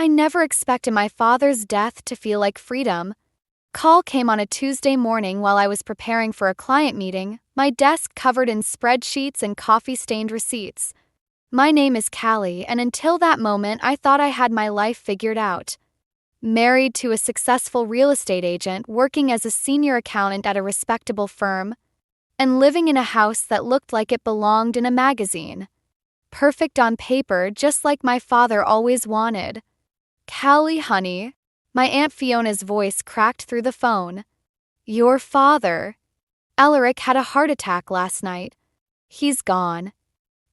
I never expected my father's death to feel like freedom. Call came on a Tuesday morning while I was preparing for a client meeting, my desk covered in spreadsheets and coffee-stained receipts. My name is Callie, and until that moment I thought I had my life figured out. Married to a successful real estate agent, working as a senior accountant at a respectable firm, and living in a house that looked like it belonged in a magazine. Perfect on paper, just like my father always wanted. Callie, honey. My Aunt Fiona's voice cracked through the phone. Your father. Alaric had a heart attack last night. He's gone.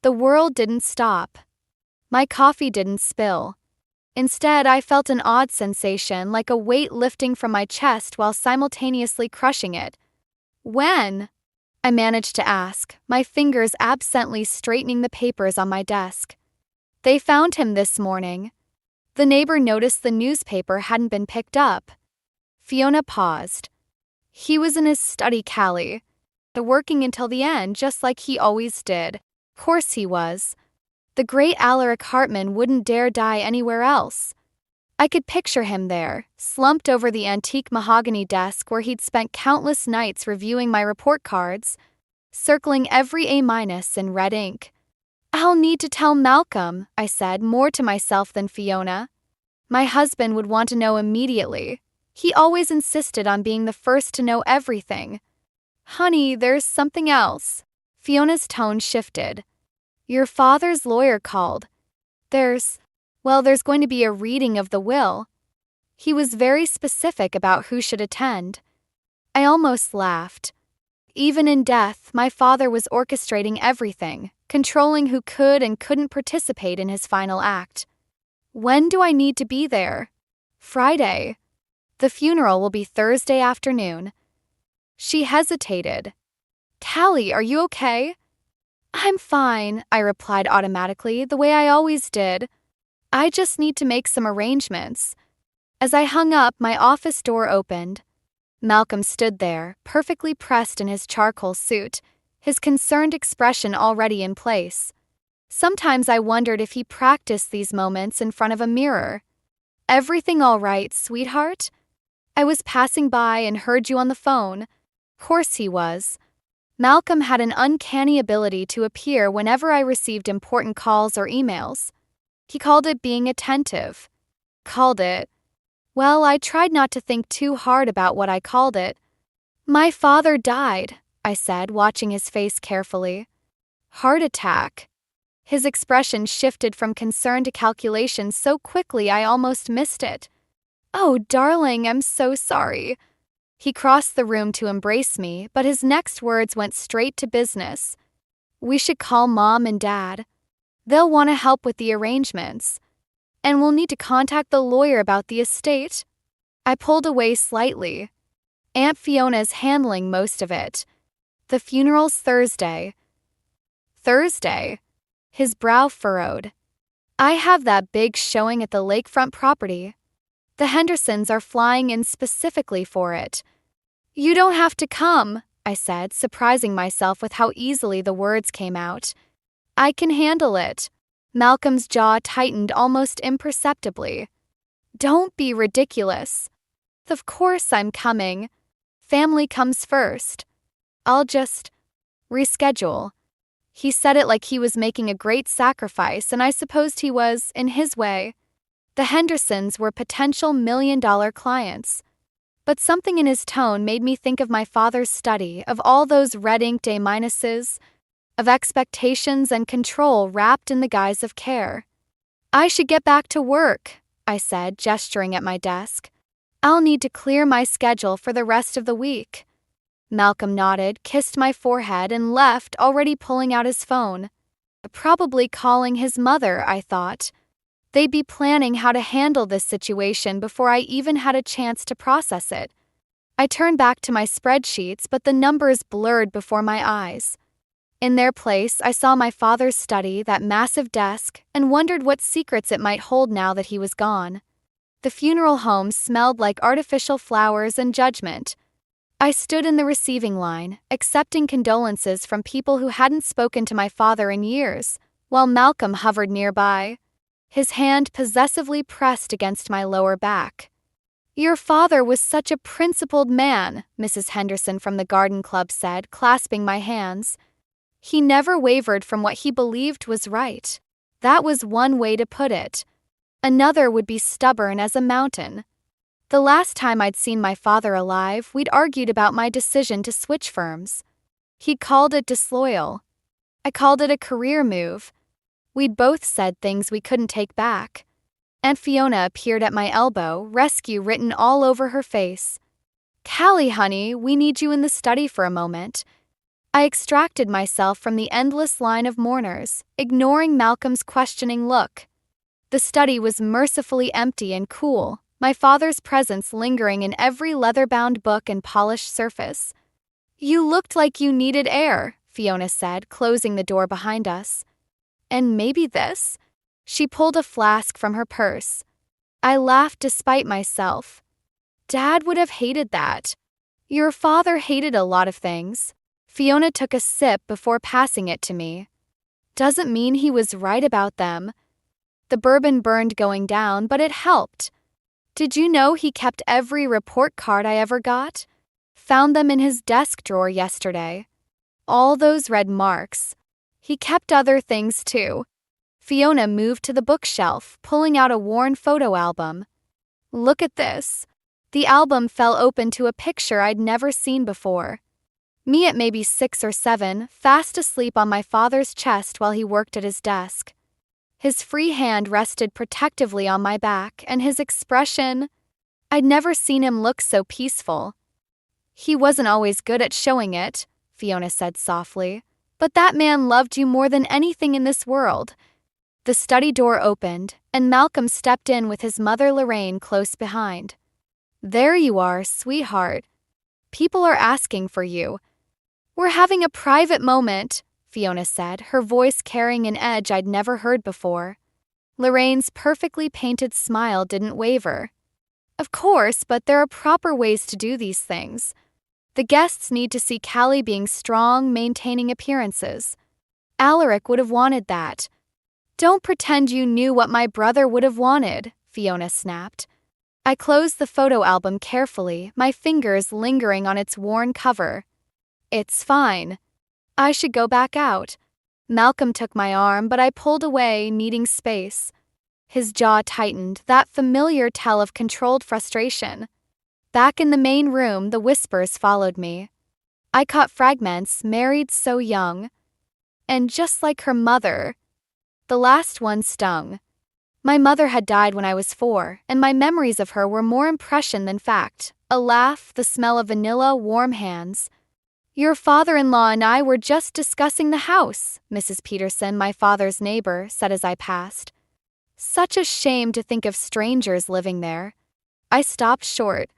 The world didn't stop. My coffee didn't spill. Instead, I felt an odd sensation, like a weight lifting from my chest while simultaneously crushing it. When? I managed to ask, my fingers absently straightening the papers on my desk. They found him this morning. The neighbor noticed the newspaper hadn't been picked up. Fiona paused. He was in his study, Callie. Working until the end, just like he always did. Of course he was. The great Alaric Hartman wouldn't dare die anywhere else. I could picture him there, slumped over the antique mahogany desk where he'd spent countless nights reviewing my report cards, circling every A- in red ink. I'll need to tell Malcolm, I said, more to myself than Fiona. My husband would want to know immediately. He always insisted on being the first to know everything. Honey, there's something else. Fiona's tone shifted. Your father's lawyer called. There's going to be a reading of the will. He was very specific about who should attend. I almost laughed. Even in death, my father was orchestrating everything, controlling who could and couldn't participate in his final act. When do I need to be there? Friday. The funeral will be Thursday afternoon. She hesitated. Callie, are you okay? I'm fine, I replied automatically, the way I always did. I just need to make some arrangements. As I hung up, my office door opened. Malcolm stood there, perfectly pressed in his charcoal suit, his concerned expression already in place. Sometimes I wondered if he practiced these moments in front of a mirror. Everything all right, sweetheart? I was passing by and heard you on the phone. Of course he was. Malcolm had an uncanny ability to appear whenever I received important calls or emails. He called it being attentive. Well, I tried not to think too hard about what I called it. My father died, I said, watching his face carefully. Heart attack. His expression shifted from concern to calculation so quickly I almost missed it. Oh, darling, I'm so sorry. He crossed the room to embrace me, but his next words went straight to business. We should call Mom and Dad. They'll want to help with the arrangements. And we'll need to contact the lawyer about the estate. I pulled away slightly. Aunt Fiona's handling most of it. The funeral's Thursday. Thursday? His brow furrowed. I have that big showing at the lakefront property. The Hendersons are flying in specifically for it. You don't have to come, I said, surprising myself with how easily the words came out. I can handle it. Malcolm's jaw tightened almost imperceptibly. Don't be ridiculous. Of course I'm coming. Family comes first. I'll just reschedule. He said it like he was making a great sacrifice, and I supposed he was, in his way. The Hendersons were potential million-dollar clients. But something in his tone made me think of my father's study, of all those red-inked A-minuses, of expectations and control wrapped in the guise of care. I should get back to work, I said, gesturing at my desk. I'll need to clear my schedule for the rest of the week. Malcolm nodded, kissed my forehead, and left, already pulling out his phone. Probably calling his mother, I thought. They'd be planning how to handle this situation before I even had a chance to process it. I turned back to my spreadsheets, but the numbers blurred before my eyes. In their place, I saw my father's study, that massive desk, and wondered what secrets it might hold now that he was gone. The funeral home smelled like artificial flowers and judgment. I stood in the receiving line, accepting condolences from people who hadn't spoken to my father in years, while Malcolm hovered nearby. his hand possessively pressed against my lower back. "Your father was such a principled man," Mrs. Henderson from the garden club said, clasping my hands. "He never wavered from what he believed was right. That was one way to put it. Another would be stubborn as a mountain." The last time I'd seen my father alive, we'd argued about my decision to switch firms. He'd called it disloyal. I called it a career move. We'd both said things we couldn't take back. Aunt Fiona appeared at my elbow, rescue written all over her face. "Callie, honey, we need you in the study for a moment." I extracted myself from the endless line of mourners, ignoring Malcolm's questioning look. The study was mercifully empty and cool, my father's presence lingering in every leather-bound book and polished surface. "You looked like you needed air," Fiona said, closing the door behind us. "And maybe this?" She pulled a flask from her purse. I laughed despite myself. "Dad would have hated that." "Your father hated a lot of things." Fiona took a sip before passing it to me. "Doesn't mean he was right about them." The bourbon burned going down, but it helped. "Did you know he kept every report card I ever got? Found them in his desk drawer yesterday. All those red marks. He kept other things too." Fiona moved to the bookshelf, pulling out a worn photo album. "Look at this." The album fell open to a picture I'd never seen before. Me at maybe 6 or 7, fast asleep on my father's chest while he worked at his desk. His free hand rested protectively on my back, and his expression— I'd never seen him look so peaceful. "He wasn't always good at showing it," Fiona said softly, "but that man loved you more than anything in this world." The study door opened, and Malcolm stepped in with his mother Lorraine close behind. "There you are, sweetheart. People are asking for you." "We're having a private moment," Fiona said, her voice carrying an edge I'd never heard before. Lorraine's perfectly painted smile didn't waver. "Of course, but there are proper ways to do these things. The guests need to see Callie being strong, maintaining appearances. Alaric would have wanted that." "Don't pretend you knew what my brother would have wanted," Fiona snapped. I closed the photo album carefully, my fingers lingering on its worn cover. "It's fine. I should go back out." Malcolm took my arm, but I pulled away, needing space. His jaw tightened, that familiar tell of controlled frustration. Back in the main room, the whispers followed me. I caught fragments, "married so young." And just like her mother. The last one stung. My mother had died when I was 4, and my memories of her were more impression than fact. A laugh, the smell of vanilla, warm hands. "Your father-in-law and I were just discussing the house," Mrs. Peterson, my father's neighbor, said as I passed. "Such a shame to think of strangers living there." I stopped short.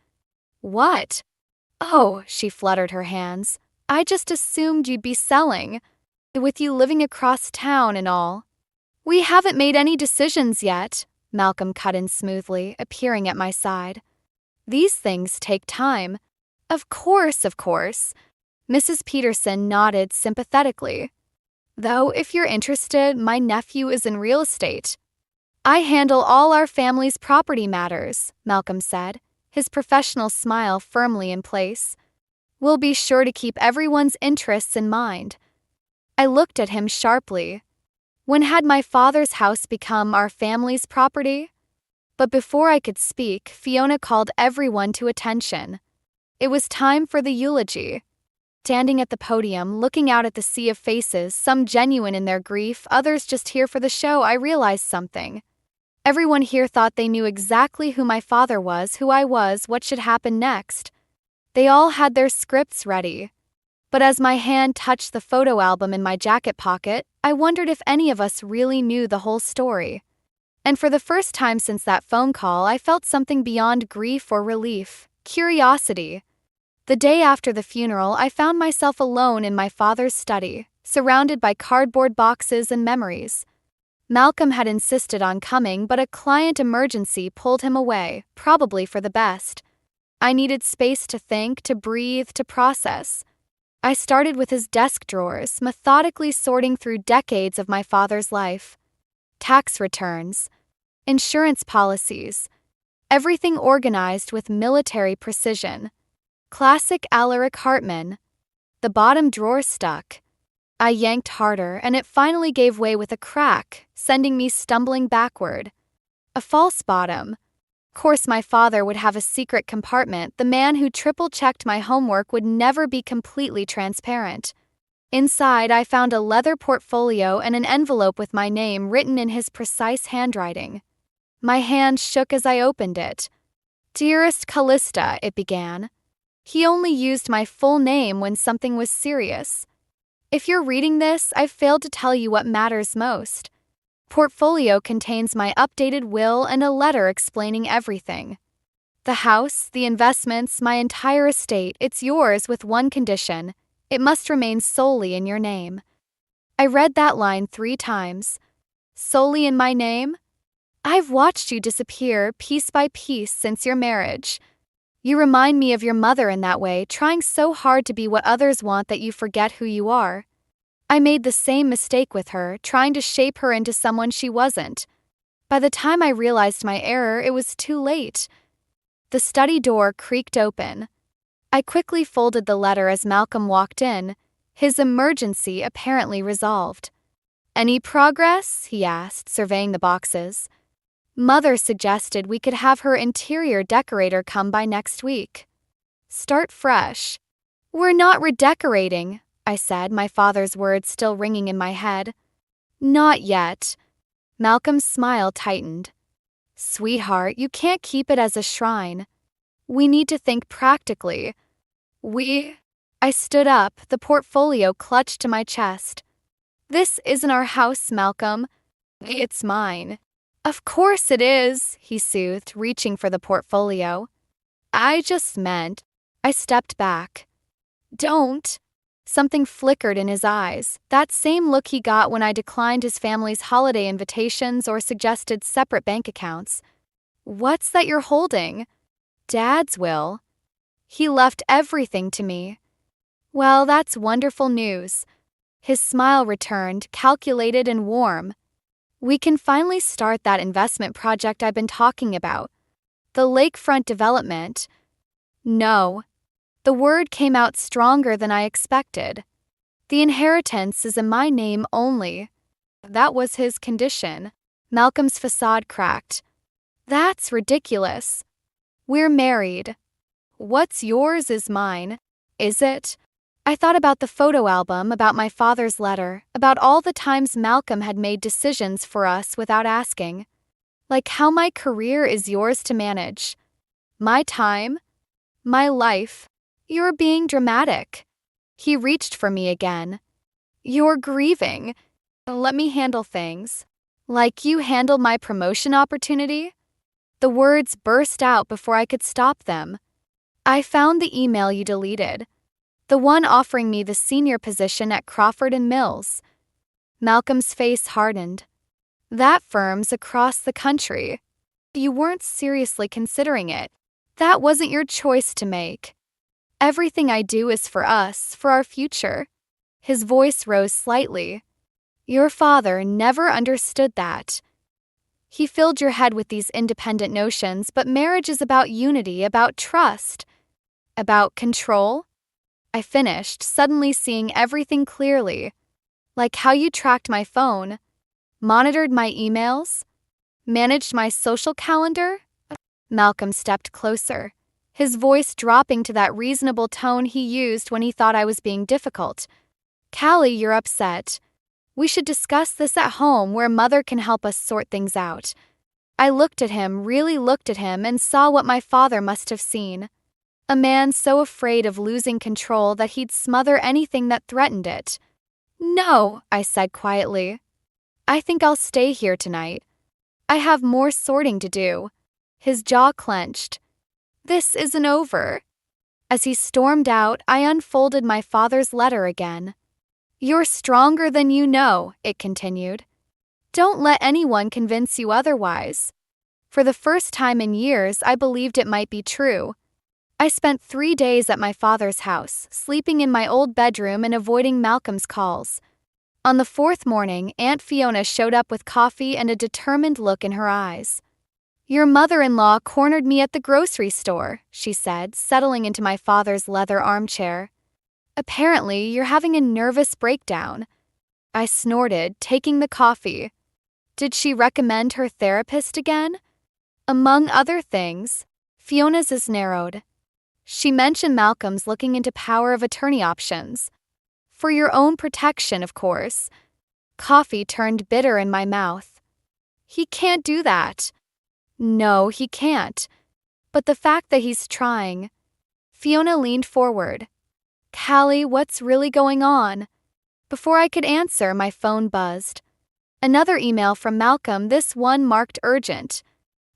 "What?" "Oh," she fluttered her hands. "I just assumed you'd be selling. With you living across town and all." "We haven't made any decisions yet," Malcolm cut in smoothly, appearing at my side. "These things take time." Of course. Mrs. Peterson nodded sympathetically. "Though, if you're interested, my nephew is in real estate." "I handle all our family's property matters," Malcolm said, his professional smile firmly in place. "We'll be sure to keep everyone's interests in mind." I looked at him sharply. When had my father's house become our family's property? But before I could speak, Fiona called everyone to attention. It was time for the eulogy. Standing at the podium, looking out at the sea of faces, some genuine in their grief, others just here for the show, I realized something. Everyone here thought they knew exactly who my father was, who I was, what should happen next. They all had their scripts ready. But as my hand touched the photo album in my jacket pocket, I wondered if any of us really knew the whole story. And for the first time since that phone call, I felt something beyond grief or relief, curiosity. The day after the funeral, I found myself alone in my father's study, surrounded by cardboard boxes and memories. Malcolm had insisted on coming, but a client emergency pulled him away, probably for the best. I needed space to think, to breathe, to process. I started with his desk drawers, methodically sorting through decades of my father's life. Tax returns, insurance policies, everything organized with military precision. Classic Alaric Hartman. The bottom drawer stuck. I yanked harder, and it finally gave way with a crack, sending me stumbling backward. A false bottom. Of course, my father would have a secret compartment. The man who triple-checked my homework would never be completely transparent. Inside, I found a leather portfolio and an envelope with my name written in his precise handwriting. My hand shook as I opened it. "Dearest Callista," it began. He only used my full name when something was serious. "If you're reading this, I've failed to tell you what matters most. Portfolio contains my updated will and a letter explaining everything. The house, the investments, my entire estate, it's yours with one condition. It must remain solely in your name." I read that line 3 times. Solely in my name? I've watched you disappear piece by piece since your marriage. You remind me of your mother in that way, trying so hard to be what others want that you forget who you are. I made the same mistake with her, trying to shape her into someone she wasn't. By the time I realized my error, it was too late. The study door creaked open. I quickly folded the letter as Malcolm walked in, his emergency apparently resolved. "Any progress?" he asked, surveying the boxes. "Mother suggested we could have her interior decorator come by next week. Start fresh." "We're not redecorating," I said, my father's words still ringing in my head. "Not yet." Malcolm's smile tightened. "Sweetheart, you can't keep it as a shrine. We need to think practically. I stood up, the portfolio clutched to my chest. "This isn't our house, Malcolm. It's mine." "Of course it is," he soothed, reaching for the portfolio. "I just meant—" I stepped back. "Don't." Something flickered in his eyes, that same look he got when I declined his family's holiday invitations or suggested separate bank accounts. "What's that you're holding?" "Dad's will. He left everything to me." "Well, that's wonderful news." His smile returned, calculated and warm. "We can finally start that investment project I've been talking about. The lakefront development." "No." The word came out stronger than I expected. "The inheritance is in my name only." That was his condition. Malcolm's facade cracked. "That's ridiculous. We're married. What's yours is mine." "Is it?" I thought about the photo album, about my father's letter, about all the times Malcolm had made decisions for us without asking. Like how my career is yours to manage. My time? My life? "You're being dramatic." He reached for me again. "You're grieving. Let me handle things." "Like you handled my promotion opportunity?" The words burst out before I could stop them. "I found the email you deleted. The one offering me the senior position at Crawford and Mills." Malcolm's face hardened. "That firm's across the country. You weren't seriously considering it. That wasn't your choice to make. Everything I do is for us, for our future." His voice rose slightly. "Your father never understood that. He filled your head with these independent notions, but marriage is about unity, about trust, about control." I finished, suddenly seeing everything clearly. "Like how you tracked my phone, monitored my emails, managed my social calendar?" Malcolm stepped closer, his voice dropping to that reasonable tone he used when he thought I was being difficult. "Callie, you're upset. We should discuss this at home where Mother can help us sort things out." I looked at him, really looked at him, and saw what my father must have seen. A man so afraid of losing control that he'd smother anything that threatened it. "No," I said quietly. "I think I'll stay here tonight. I have more sorting to do." His jaw clenched. "This isn't over." As he stormed out, I unfolded my father's letter again. "You're stronger than you know," it continued. "Don't let anyone convince you otherwise." For the first time in years, I believed it might be true. I spent 3 days at my father's house, sleeping in my old bedroom and avoiding Malcolm's calls. On the fourth morning, Aunt Fiona showed up with coffee and a determined look in her eyes. "Your mother-in-law cornered me at the grocery store," she said, settling into my father's leather armchair. "Apparently, you're having a nervous breakdown." I snorted, taking the coffee. Did she recommend her therapist again? Among other things, Fiona's is narrowed. She mentioned Malcolm's looking into power of attorney options. For your own protection, of course. Coffee turned bitter in my mouth. He can't do that. No, he can't. But the fact that he's trying. Fiona leaned forward. "Callie, what's really going on?" Before I could answer, my phone buzzed. Another email from Malcolm, this one marked urgent.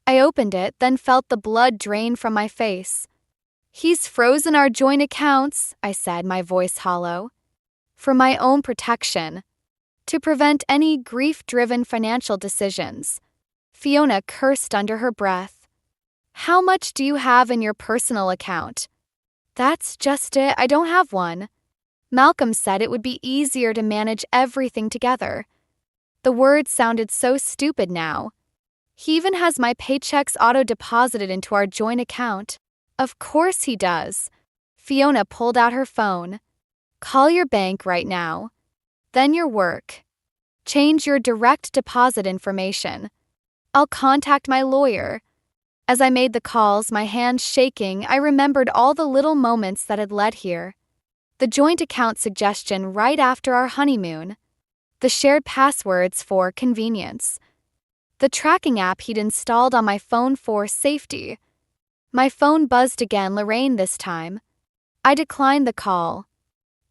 I opened it, then felt the blood drain from my face. "He's frozen our joint accounts," I said, my voice hollow. "For my own protection. To prevent any grief-driven financial decisions." Fiona cursed under her breath. "How much do you have in your personal account?" "That's just it, I don't have one." Malcolm said it would be easier to manage everything together. The words sounded so stupid now. "He even has my paychecks auto-deposited into our joint account." "Of course he does." Fiona pulled out her phone. "Call your bank right now. Then your work. Change your direct deposit information. I'll contact my lawyer." As I made the calls, my hands shaking, I remembered all the little moments that had led here. The joint account suggestion right after our honeymoon. The shared passwords for convenience. The tracking app he'd installed on my phone for safety. My phone buzzed again, Lorraine this time. I declined the call.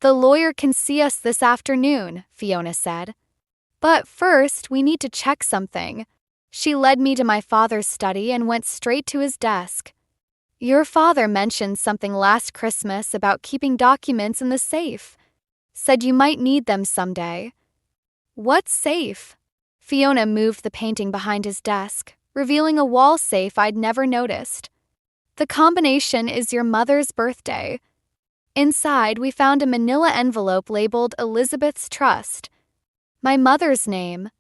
"The lawyer can see us this afternoon," Fiona said. "But first, we need to check something." She led me to my father's study and went straight to his desk. "Your father mentioned something last Christmas about keeping documents in the safe. Said you might need them someday." "What safe?" Fiona moved the painting behind his desk, revealing a wall safe I'd never noticed. "The combination is your mother's birthday. Inside, we found a manila envelope labeled Elizabeth's Trust. My mother's name."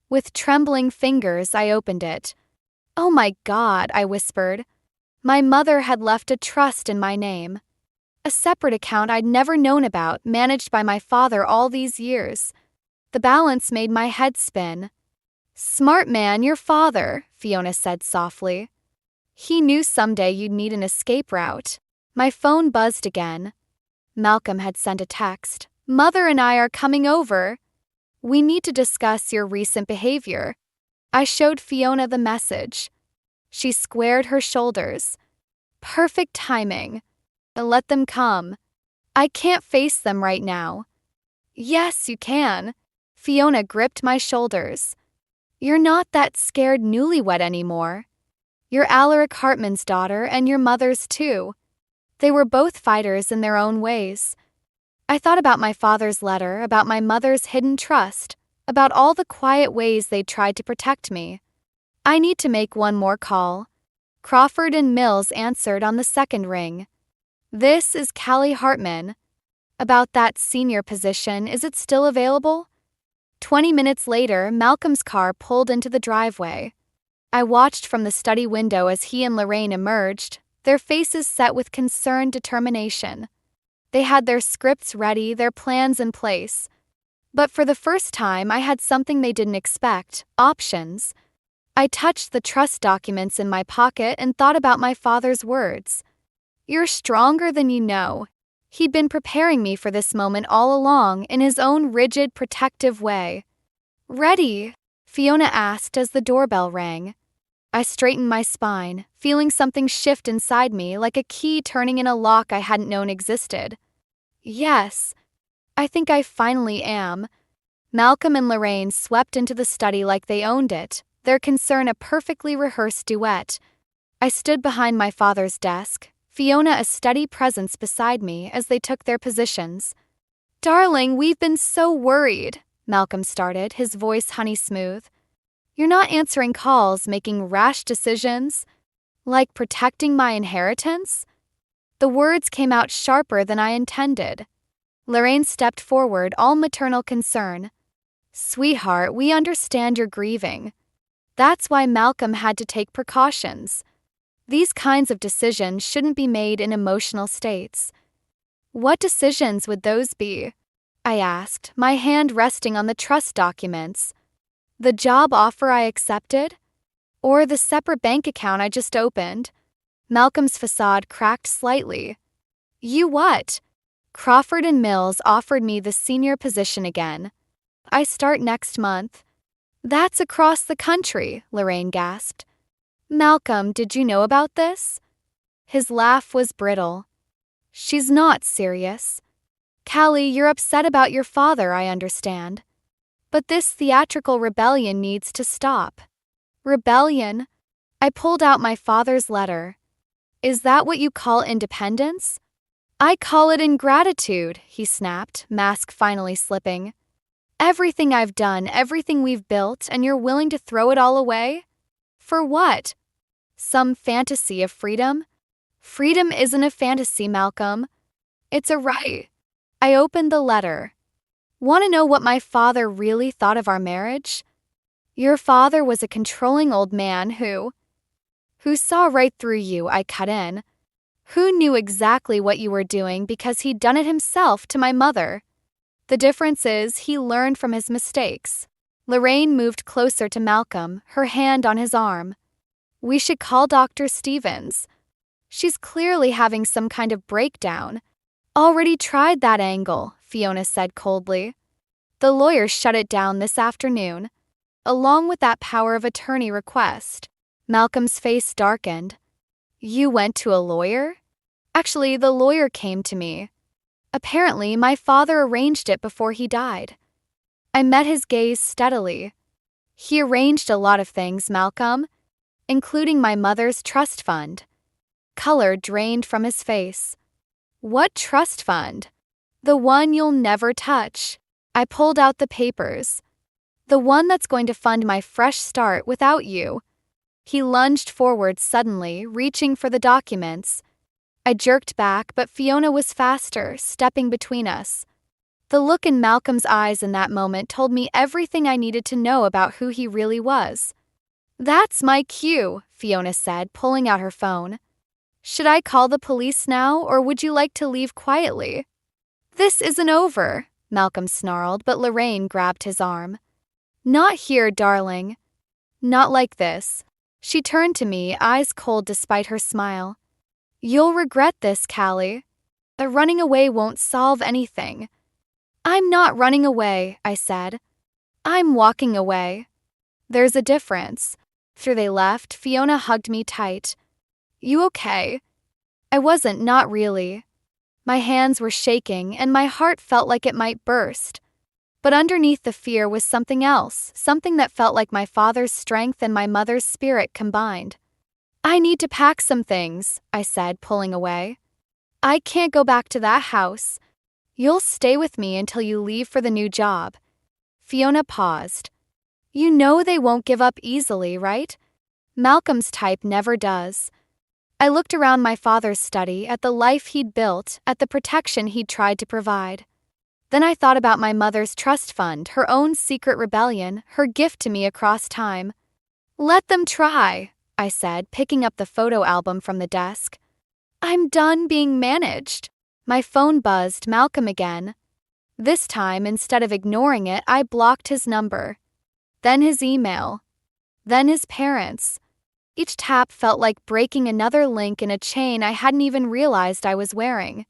With trembling fingers, I opened it. "Oh my God," I whispered. My mother had left a trust in my name. A separate account I'd never known about, managed by my father all these years. The balance made my head spin. "Smart man, your father," Fiona said softly. "He knew someday you'd need an escape route." My phone buzzed again. Malcolm had sent a text. "Mother and I are coming over. We need to discuss your recent behavior." I showed Fiona the message. She squared her shoulders. "Perfect timing. Let them come. I can't face them right now." "Yes, you can." Fiona gripped my shoulders. "You're not that scared newlywed anymore. You're Alaric Hartman's daughter and your mother's too. They were both fighters in their own ways." I thought about my father's letter, about my mother's hidden trust, about all the quiet ways they'd tried to protect me. "I need to make one more call." Crawford and Mills answered on the second ring. "This is Callie Hartman. About that senior position, is it still available?" 20 minutes later, Malcolm's car pulled into the driveway. I watched from the study window as he and Lorraine emerged, their faces set with concerned determination. They had their scripts ready, their plans in place. But for the first time, I had something they didn't expect: options. I touched the trust documents in my pocket and thought about my father's words. "You're stronger than you know." He'd been preparing me for this moment all along in his own rigid, protective way. "Ready?" Fiona asked as the doorbell rang. I straightened my spine, feeling something shift inside me, like a key turning in a lock I hadn't known existed. "Yes, I think I finally am." Malcolm and Lorraine swept into the study like they owned it, their concern a perfectly rehearsed duet. I stood behind my father's desk, Fiona a steady presence beside me as they took their positions. "Darling, we've been so worried," Malcolm started, his voice honey-smooth. "You're not answering calls, making rash decisions. Like protecting my inheritance?" The words came out sharper than I intended. Lorraine stepped forward, all maternal concern. Sweetheart, we understand you're grieving. That's why Malcolm had to take precautions. These kinds of decisions shouldn't be made in emotional states. What decisions would those be? I asked, my hand resting on the trust documents. The job offer I accepted? Or the separate bank account I just opened? Malcolm's facade cracked slightly. You what? Crawford and Mills offered me the senior position again. I start next month. That's across the country, Lorraine gasped. Malcolm, did you know about this? His laugh was brittle. She's not serious. Callie, you're upset about your father, I understand. But this theatrical rebellion needs to stop. Rebellion? I pulled out my father's letter. Is that what you call independence? I call it ingratitude, he snapped, mask finally slipping. Everything I've done, everything we've built, and you're willing to throw it all away? For what? Some fantasy of freedom? Freedom isn't a fantasy, Malcolm. It's a right. I opened the letter. Want to know what my father really thought of our marriage? Your father was a controlling old man who saw right through you, I cut in. Who knew exactly what you were doing because he'd done it himself to my mother. The difference is he learned from his mistakes. Lorraine moved closer to Malcolm, her hand on his arm. We should call Dr. Stevens. She's clearly having some kind of breakdown. Already tried that angle, Fiona said coldly. The lawyer shut it down this afternoon, along with that power of attorney request. Malcolm's face darkened. You went to a lawyer? Actually, the lawyer came to me. Apparently, my father arranged it before he died. I met his gaze steadily. He arranged a lot of things, Malcolm, including my mother's trust fund. Color drained from his face. What trust fund? The one you'll never touch. I pulled out the papers. The one that's going to fund my fresh start without you. He lunged forward suddenly, reaching for the documents. I jerked back, but Fiona was faster, stepping between us. The look in Malcolm's eyes in that moment told me everything I needed to know about who he really was. That's my cue, Fiona said, pulling out her phone. Should I call the police now, or would you like to leave quietly? This isn't over, Malcolm snarled, but Lorraine grabbed his arm. Not here, darling. Not like this. She turned to me, eyes cold despite her smile. You'll regret this, Callie. Running away won't solve anything. I'm not running away, I said. I'm walking away. There's a difference. After they left, Fiona hugged me tight. You okay? I wasn't, not really. My hands were shaking, and my heart felt like it might burst. But underneath the fear was something else, something that felt like my father's strength and my mother's spirit combined. I need to pack some things, I said, pulling away. I can't go back to that house. You'll stay with me until you leave for the new job. Fiona paused. You know they won't give up easily, right? Malcolm's type never does. I looked around my father's study, at the life he'd built, at the protection he'd tried to provide. Then I thought about my mother's trust fund, her own secret rebellion, her gift to me across time. Let them try, I said, picking up the photo album from the desk. I'm done being managed. My phone buzzed, Malcolm again. This time, instead of ignoring it, I blocked his number. Then his email. Then his parents. Each tap felt like breaking another link in a chain I hadn't even realized I was wearing.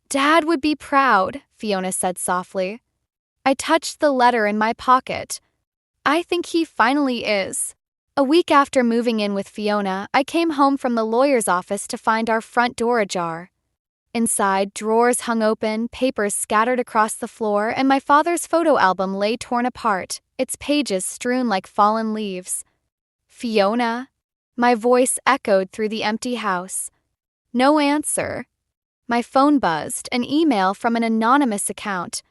Dad would be proud, Fiona said softly. I touched the letter in my pocket. I think he finally is. A week after moving in with Fiona, I came home from the lawyer's office to find our front door ajar. Inside, drawers hung open, papers scattered across the floor, and my father's photo album lay torn apart, its pages strewn like fallen leaves. Fiona? My voice echoed through the empty house. No answer. My phone buzzed, an email from an anonymous account.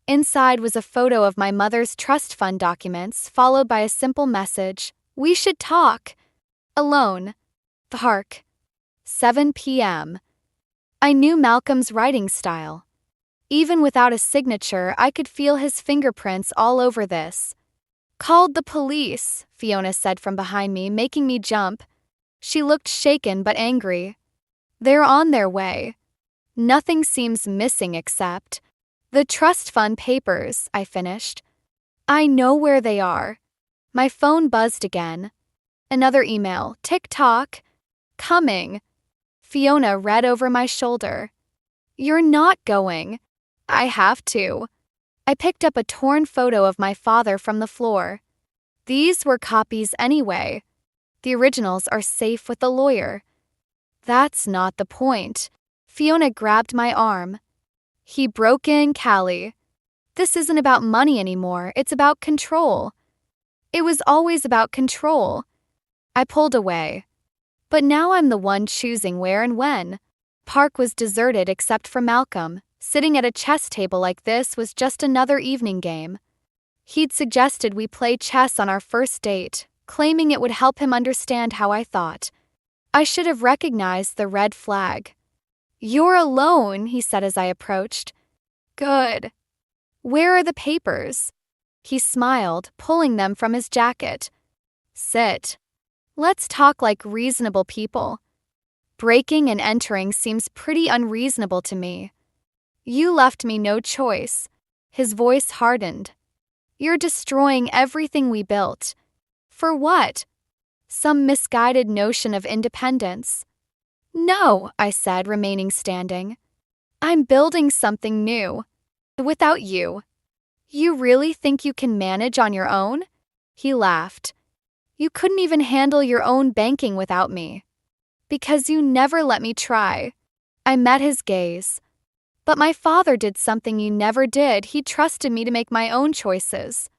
Inside was a photo of my mother's trust fund documents, followed by a simple message. We should talk. Alone. Park. 7 p.m. I knew Malcolm's writing style. Even without a signature, I could feel his fingerprints all over this. "Called the police," Fiona said from behind me, making me jump. She looked shaken but angry. "They're on their way. Nothing seems missing except the trust fund papers," I finished. "I know where they are." My phone buzzed again. Another email. "Tick-tock. Coming." Fiona read over my shoulder. "You're not going." "I have to." I picked up a torn photo of my father from the floor. These were copies anyway. The originals are safe with the lawyer. "That's not the point." Fiona grabbed my arm. "He broke in, Callie. This isn't about money anymore, it's about control." "It was always about control." I pulled away. "But now I'm the one choosing where and when." Park was deserted except for Malcolm. Sitting at a chess table like this was just another evening game. He'd suggested we play chess on our first date, claiming it would help him understand how I thought. I should have recognized the red flag. "You're alone," he said as I approached. "Good. Where are the papers?" He smiled, pulling them from his jacket. "Sit. Let's talk like reasonable people. Breaking and entering seems pretty unreasonable to me." "You left me no choice." His voice hardened. "You're destroying everything we built." "For what?" "Some misguided notion of independence." "No," I said, remaining standing. "I'm building something new. Without you." "You really think you can manage on your own?" He laughed. "You couldn't even handle your own banking without me." "Because you never let me try." I met his gaze. "But my father did something you never did. He trusted me to make my own choices."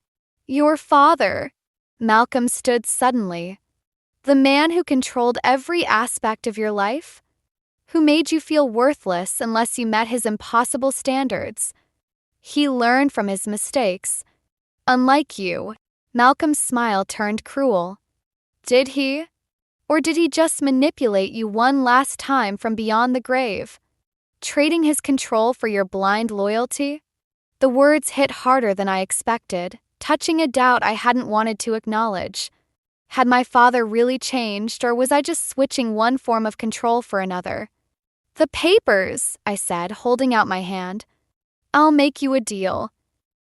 "Your father?" Malcolm stood suddenly. "The man who controlled every aspect of your life? Who made you feel worthless unless you met his impossible standards? He learned from his mistakes. Unlike you." Malcolm's smile turned cruel. "Did he? Or did he just manipulate you one last time from beyond the grave? Trading his control for your blind loyalty?" The words hit harder than I expected, touching a doubt I hadn't wanted to acknowledge. Had my father really changed, or was I just switching one form of control for another? "The papers," I said, holding out my hand. "I'll make you a deal."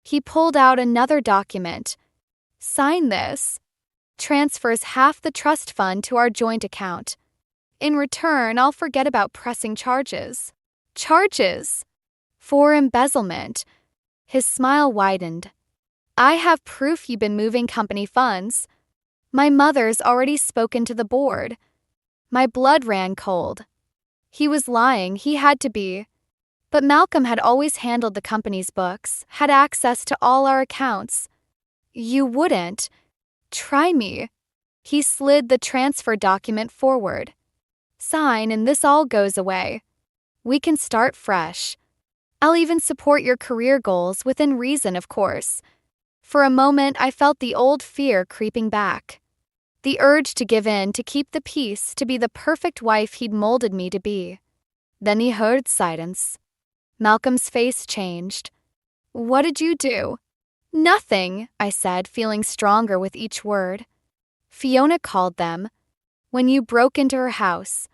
He pulled out another document. "Sign this. Transfers half the trust fund to our joint account. In return, I'll forget about pressing charges." "Charges?" "For embezzlement." His smile widened. "I have proof you've been moving company funds. My mother's already spoken to the board." My blood ran cold. He was lying, he had to be. But Malcolm had always handled the company's books, had access to all our accounts. "You wouldn't. Try me." He slid the transfer document forward. "Sign and this all goes away. We can start fresh. I'll even support your career goals within reason, of course." For a moment, I felt the old fear creeping back. The urge to give in, to keep the peace, to be the perfect wife he'd molded me to be. Then he heard silence. Malcolm's face changed. "What did you do?" "Nothing," I said, feeling stronger with each word. "Fiona called them. When you broke into her house.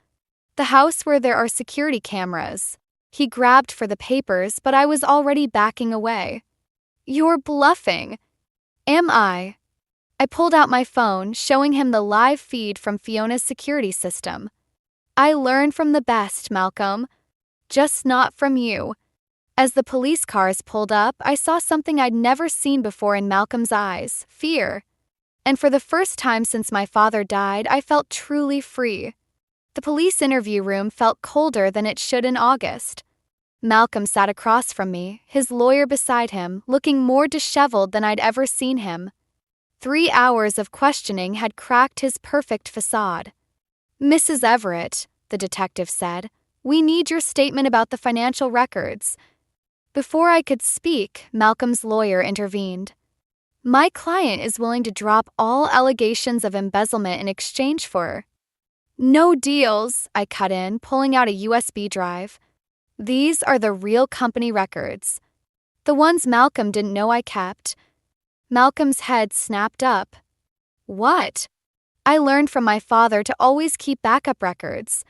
The house where there are security cameras." He grabbed for the papers, but I was already backing away. "You're bluffing." "Am I?" I pulled out my phone, showing him the live feed from Fiona's security system. "I learn from the best, Malcolm. Just not from you." As the police cars pulled up, I saw something I'd never seen before in Malcolm's eyes: fear. And for the first time since my father died, I felt truly free. The police interview room felt colder than it should in August. Malcolm sat across from me, his lawyer beside him, looking more disheveled than I'd ever seen him. 3 hours of questioning had cracked his perfect facade. "Mrs. Everett," the detective said, "we need your statement about the financial records." Before I could speak, Malcolm's lawyer intervened. "My client is willing to drop all allegations of embezzlement in exchange for—" "No deals," I cut in, pulling out a USB drive. These are the real company records. The ones Malcolm didn't know I kept. Malcolm's head snapped up. What? I learned from my father to always keep backup records.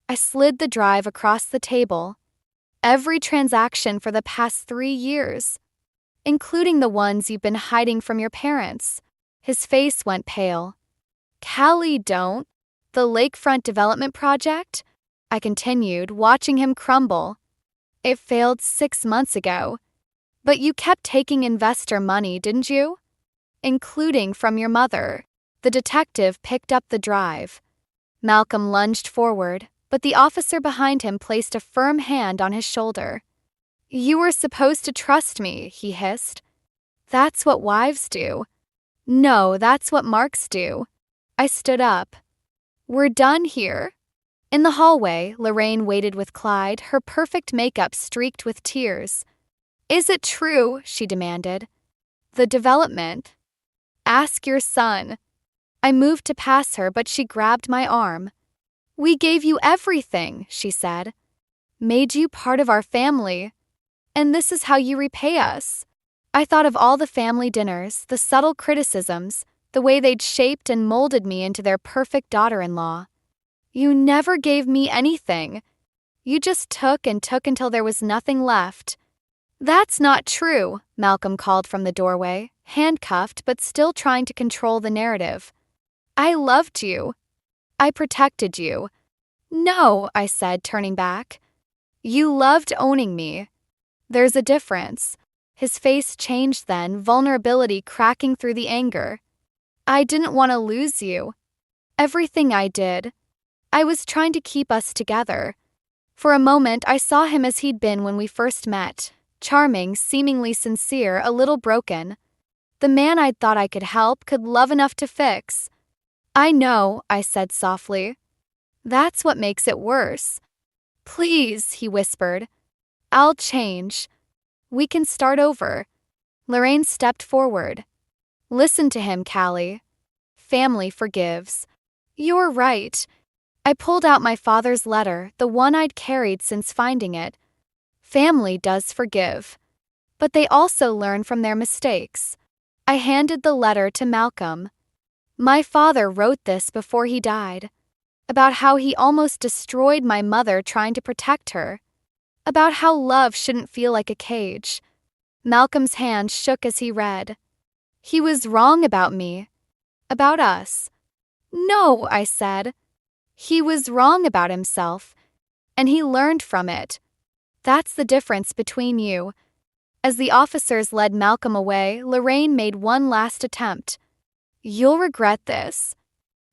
I slid the drive across the table. Every transaction for the past 3 years, including the ones you've been hiding from your parents. His face went pale. Callie, don't. The lakefront development project? I continued, watching him crumble. It failed 6 months ago. But you kept taking investor money, didn't you? Including from your mother. The detective picked up the drive. Malcolm lunged forward, but the officer behind him placed a firm hand on his shoulder. You were supposed to trust me, he hissed. That's what wives do. No, that's what marks do. I stood up. We're done here. In the hallway, Lorraine waited with Clyde, her perfect makeup streaked with tears. Is it true? She demanded. The development. Ask your son. I moved to pass her, but she grabbed my arm. We gave you everything, she said. Made you part of our family. And this is how you repay us. I thought of all the family dinners, the subtle criticisms, the way they'd shaped and molded me into their perfect daughter-in-law. You never gave me anything. You just took and took until there was nothing left. That's not true, Malcolm called from the doorway, handcuffed but still trying to control the narrative. I loved you. I protected you. No, I said, turning back. You loved owning me. There's a difference. His face changed then, vulnerability cracking through the anger. I didn't want to lose you. Everything I did. I was trying to keep us together. For a moment, I saw him as he'd been when we first met. Charming, seemingly sincere, a little broken. The man I'd thought I could help, could love enough to fix. I know, I said softly. That's what makes it worse. Please, he whispered. I'll change. We can start over. Lorraine stepped forward. Listen to him, Callie. Family forgives. You're right. I pulled out my father's letter, the one I'd carried since finding it. Family does forgive. But they also learn from their mistakes. I handed the letter to Malcolm. My father wrote this before he died. About how he almost destroyed my mother trying to protect her. About how love shouldn't feel like a cage. Malcolm's hand shook as he read. He was wrong about me. About us. No, I said. He was wrong about himself. And he learned from it. That's the difference between you. As the officers led Malcolm away, Lorraine made one last attempt. You'll regret this.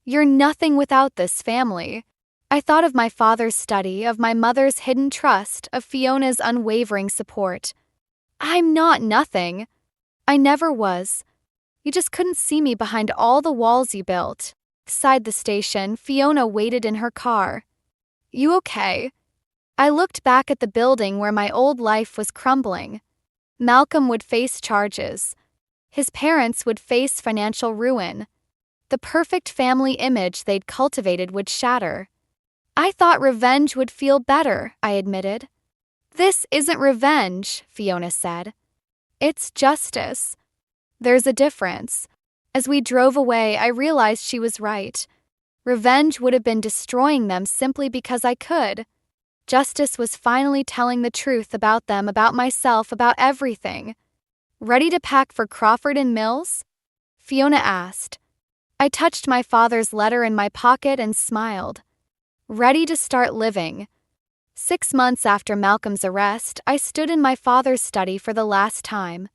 You're nothing without this family. I thought of my father's study, of my mother's hidden trust, of Fiona's unwavering support. I'm not nothing. I never was. You just couldn't see me behind all the walls you built. Beside the station, Fiona waited in her car. You okay? I looked back at the building where my old life was crumbling. Malcolm would face charges. His parents would face financial ruin. The perfect family image they'd cultivated would shatter. I thought revenge would feel better, I admitted. This isn't revenge, Fiona said. It's justice. There's a difference. As we drove away, I realized she was right. Revenge would have been destroying them simply because I could. Justice was finally telling the truth about them, about myself, about everything. Ready to pack for Crawford and Mills? Fiona asked. I touched my father's letter in my pocket and smiled. Ready to start living. 6 months after Malcolm's arrest, I stood in my father's study for the last time.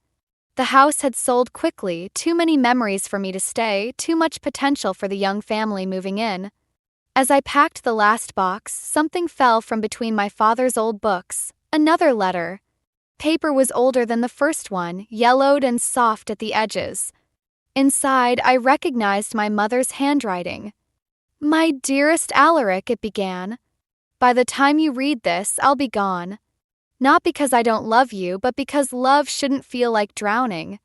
The house had sold quickly, too many memories for me to stay, too much potential for the young family moving in. As I packed the last box, something fell from between my father's old books. Another letter. Paper was older than the first one, yellowed and soft at the edges. Inside, I recognized my mother's handwriting. My dearest Alaric, it began. By the time you read this, I'll be gone. Not because I don't love you, but because love shouldn't feel like drowning.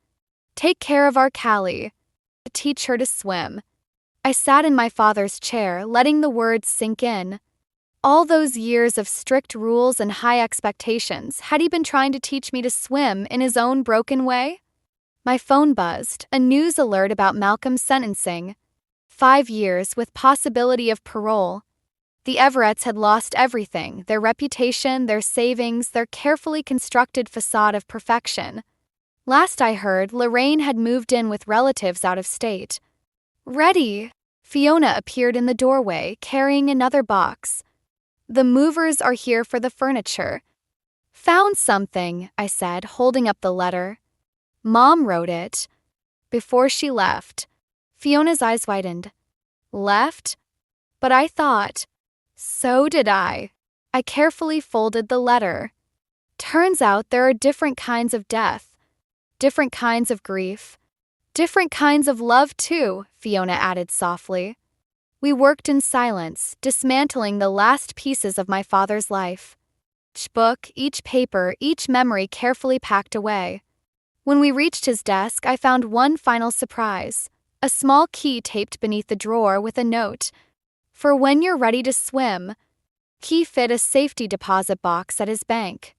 Take care of our Callie. Teach her to swim. I sat in my father's chair, letting the words sink in. All those years of strict rules and high expectations, had he been trying to teach me to swim in his own broken way? My phone buzzed, a news alert about Malcolm's sentencing. 5 years with possibility of parole. The Everetts had lost everything, their reputation, their savings, their carefully constructed facade of perfection. Last I heard, Lorraine had moved in with relatives out of state. Ready! Fiona appeared in the doorway, carrying another box. The movers are here for the furniture. Found something, I said, holding up the letter. Mom wrote it. Before she left. Fiona's eyes widened. Left? But I thought. So did I. I carefully folded the letter. Turns out there are different kinds of death, different kinds of grief, different kinds of love too, Fiona added softly. We worked in silence, dismantling the last pieces of my father's life. Each book, each paper, each memory carefully packed away. When we reached his desk, I found one final surprise. A small key taped beneath the drawer with a note. For when you're ready to swim. Key fit a safety deposit box at his bank.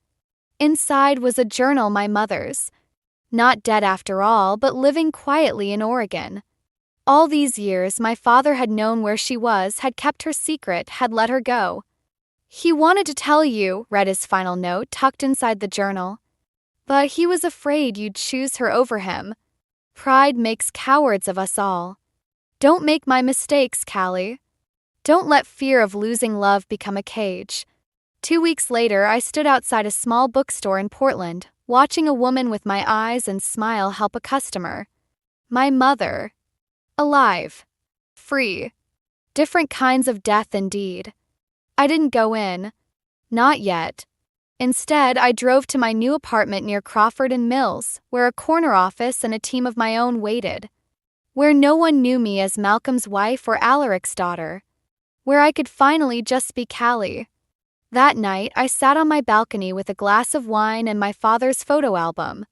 Inside was a journal, my mother's. Not dead after all, but living quietly in Oregon. All these years, my father had known where she was, had kept her secret, had let her go. He wanted to tell you, read his final note tucked inside the journal. But he was afraid you'd choose her over him. Pride makes cowards of us all. Don't make my mistakes, Callie. Don't let fear of losing love become a cage. 2 weeks later, I stood outside a small bookstore in Portland, watching a woman with my eyes and smile help a customer. My mother. Alive. Free. Different kinds of death indeed. I didn't go in. Not yet. Instead, I drove to my new apartment near Crawford and Mills, where a corner office and a team of my own waited. Where no one knew me as Malcolm's wife or Alaric's daughter. Where I could finally just be Callie. That night, I sat on my balcony with a glass of wine and my father's photo album.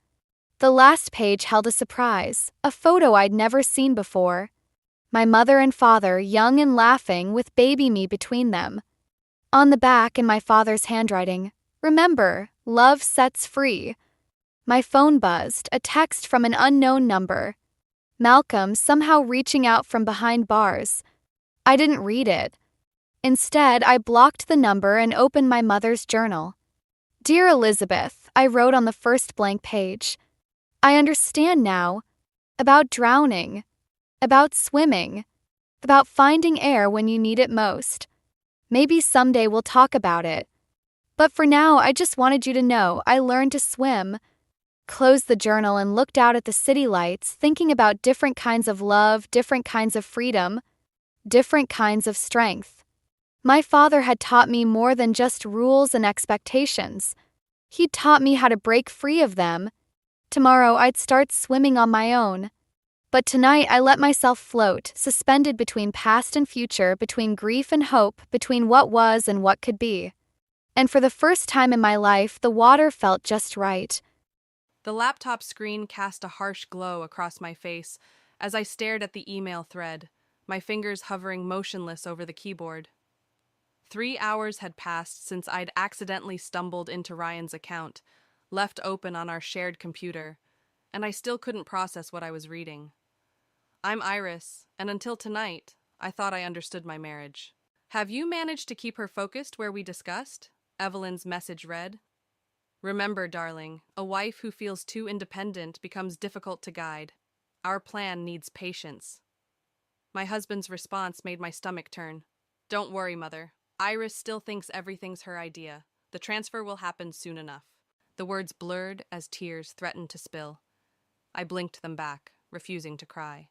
The last page held a surprise, a photo I'd never seen before. My mother and father, young and laughing, with baby me between them. On the back, in my father's handwriting, remember, love sets free. My phone buzzed, a text from an unknown number. Malcolm somehow reaching out from behind bars. I didn't read it. Instead, I blocked the number and opened my mother's journal. Dear Elizabeth, I wrote on the first blank page. I understand now. About drowning. About swimming. About finding air when you need it most. Maybe someday we'll talk about it. But for now, I just wanted you to know I learned to swim. Closed the journal and looked out at the city lights, thinking about different kinds of love, different kinds of freedom, different kinds of strength. My father had taught me more than just rules and expectations. He'd taught me how to break free of them. Tomorrow I'd start swimming on my own. But tonight I let myself float, suspended between past and future, between grief and hope, between what was and what could be. And for the first time in my life, the water felt just right. The laptop screen cast a harsh glow across my face as I stared at the email thread, my fingers hovering motionless over the keyboard. 3 hours had passed since I'd accidentally stumbled into Ryan's account, left open on our shared computer, and I still couldn't process what I was reading. I'm Iris, and until tonight, I thought I understood my marriage. Have you managed to keep her focused where we discussed? Evelyn's message read. Remember, darling, a wife who feels too independent becomes difficult to guide. Our plan needs patience. My husband's response made my stomach turn. Don't worry, Mother. Iris still thinks everything's her idea. The transfer will happen soon enough. The words blurred as tears threatened to spill. I blinked them back, refusing to cry.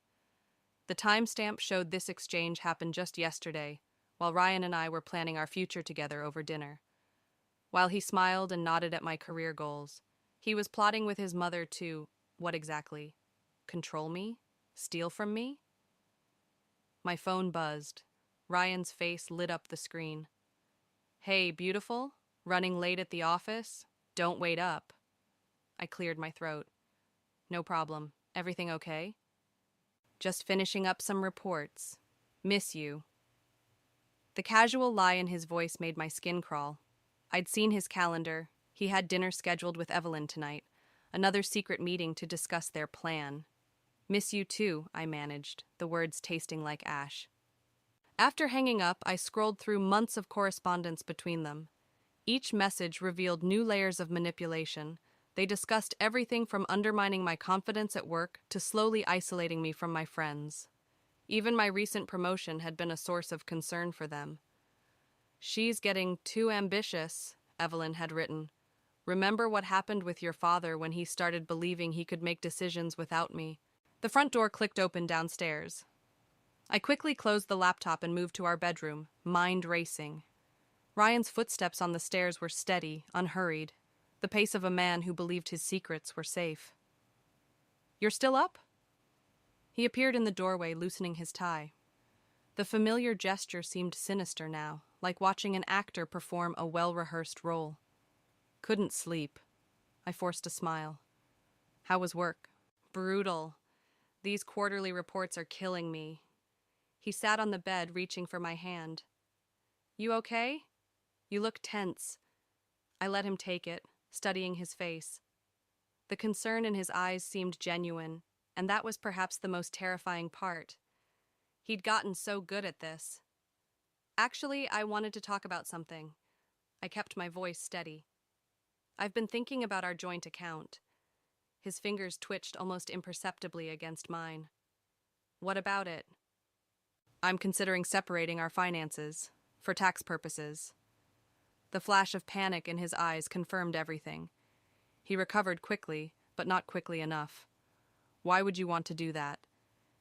The timestamp showed this exchange happened just yesterday, while Ryan and I were planning our future together over dinner. While he smiled and nodded at my career goals, he was plotting with his mother to, what exactly? Control me? Steal from me? My phone buzzed. Ryan's face lit up the screen. Hey, beautiful? Running late at the office? Don't wait up. I cleared my throat. No problem. Everything okay? Just finishing up some reports. Miss you. The casual lie in his voice made my skin crawl. I'd seen his calendar. He had dinner scheduled with Evelyn tonight, another secret meeting to discuss their plan. "Miss you too," I managed, the words tasting like ash. After hanging up, I scrolled through months of correspondence between them. Each message revealed new layers of manipulation. They discussed everything from undermining my confidence at work to slowly isolating me from my friends. Even my recent promotion had been a source of concern for them. "She's getting too ambitious," Evelyn had written. "Remember what happened with your father when he started believing he could make decisions without me." The front door clicked open downstairs. I quickly closed the laptop and moved to our bedroom, mind racing. Ryan's footsteps on the stairs were steady, unhurried, the pace of a man who believed his secrets were safe. "You're still up?" He appeared in the doorway, loosening his tie. The familiar gesture seemed sinister now, like watching an actor perform a well-rehearsed role. "Couldn't sleep." I forced a smile. "How was work?" "Brutal. These quarterly reports are killing me." He sat on the bed, reaching for my hand. "You okay? You look tense." I let him take it, studying his face. The concern in his eyes seemed genuine, and that was perhaps the most terrifying part. He'd gotten so good at this. "Actually, I wanted to talk about something." I kept my voice steady. "I've been thinking about our joint account." His fingers twitched almost imperceptibly against mine. "What about it?" "I'm considering separating our finances, for tax purposes." The flash of panic in his eyes confirmed everything. He recovered quickly, but not quickly enough. "Why would you want to do that?"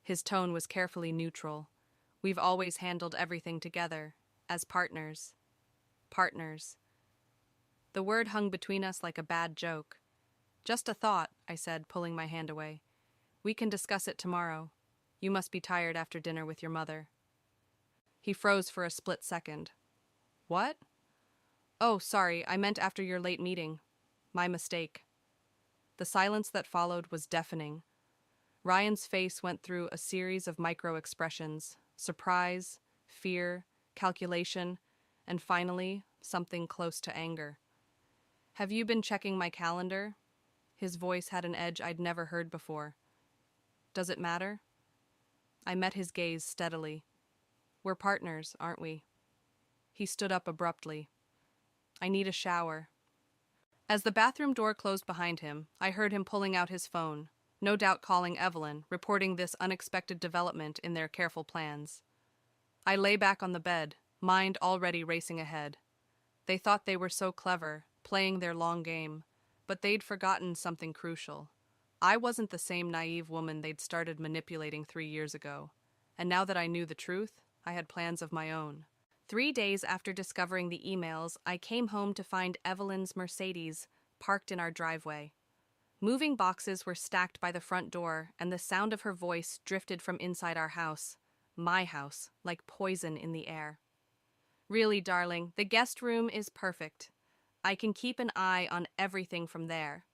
His tone was carefully neutral. "We've always handled everything together, as partners." Partners. The word hung between us like a bad joke. "Just a thought," I said, pulling my hand away. "We can discuss it tomorrow. You must be tired after dinner with your mother." He froze for a split second. "What?" "Oh, sorry, I meant after your late meeting. My mistake." The silence that followed was deafening. Ryan's face went through a series of micro-expressions: surprise, fear, calculation, and finally, something close to anger. "Have you been checking my calendar?" His voice had an edge I'd never heard before. "Does it matter?" I met his gaze steadily. "We're partners, aren't we?" He stood up abruptly. "I need a shower." As the bathroom door closed behind him, I heard him pulling out his phone, no doubt calling Evelyn, reporting this unexpected development in their careful plans. I lay back on the bed, mind already racing ahead. They thought they were so clever, playing their long game, but they'd forgotten something crucial. I wasn't the same naive woman they'd started manipulating 3 years ago, and now that I knew the truth, I had plans of my own. 3 days after discovering the emails, I came home to find Evelyn's Mercedes parked in our driveway. Moving boxes were stacked by the front door, and the sound of her voice drifted from inside our house, my house, like poison in the air. "Really, darling, the guest room is perfect. I can keep an eye on everything from there."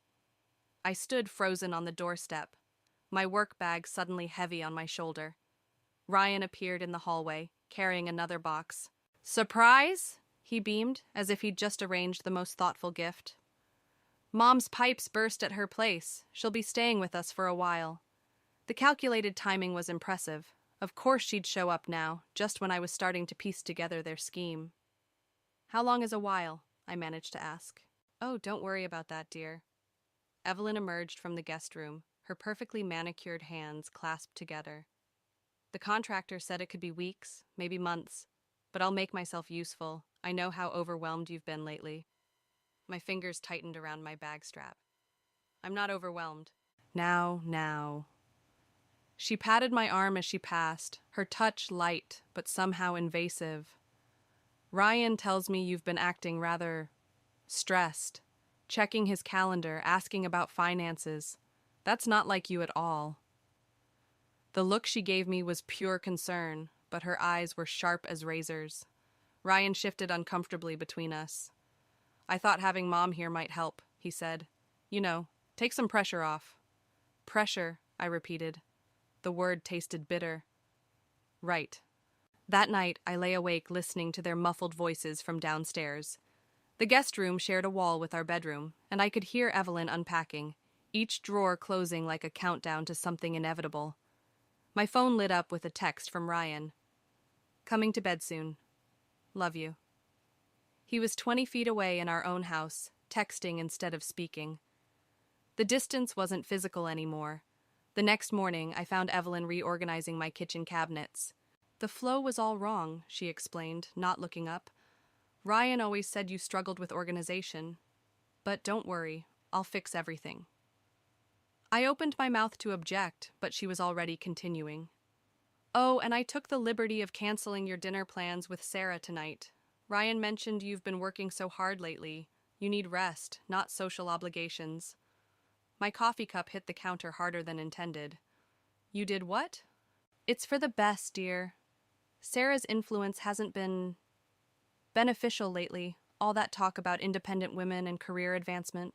I stood frozen on the doorstep, my work bag suddenly heavy on my shoulder. Ryan appeared in the hallway, carrying another box. "Surprise?" he beamed, as if he'd just arranged the most thoughtful gift. "Mom's pipes burst at her place. She'll be staying with us for a while." The calculated timing was impressive. Of course she'd show up now, just when I was starting to piece together their scheme. "How long is a while?" I managed to ask. "Oh, don't worry about that, dear." Evelyn emerged from the guest room, her perfectly manicured hands clasped together. "The contractor said it could be weeks, maybe months, but I'll make myself useful. I know how overwhelmed you've been lately." My fingers tightened around my bag strap. "I'm not overwhelmed." Now. She patted my arm as she passed, her touch light, but somehow invasive. "Ryan tells me you've been acting rather stressed, checking his calendar, asking about finances. That's not like you at all." The look she gave me was pure concern, but her eyes were sharp as razors. Ryan shifted uncomfortably between us. "I thought having Mom here might help," he said. "You know, take some pressure off." "Pressure," I repeated. The word tasted bitter. "Right." That night, I lay awake listening to their muffled voices from downstairs. The guest room shared a wall with our bedroom, and I could hear Evelyn unpacking, each drawer closing like a countdown to something inevitable. My phone lit up with a text from Ryan. Coming to bed soon. Love you. He was 20 feet away in our own house, texting instead of speaking. The distance wasn't physical anymore. The next morning, I found Evelyn reorganizing my kitchen cabinets. The flow was all wrong, she explained, not looking up. Ryan always said you struggled with organization. But don't worry, I'll fix everything. I opened my mouth to object, but she was already continuing. Oh, and I took the liberty of canceling your dinner plans with Sarah tonight. Ryan mentioned you've been working so hard lately. You need rest, not social obligations. My coffee cup hit the counter harder than intended. You did what? It's for the best, dear. Sarah's influence hasn't been beneficial lately, all that talk about independent women and career advancement.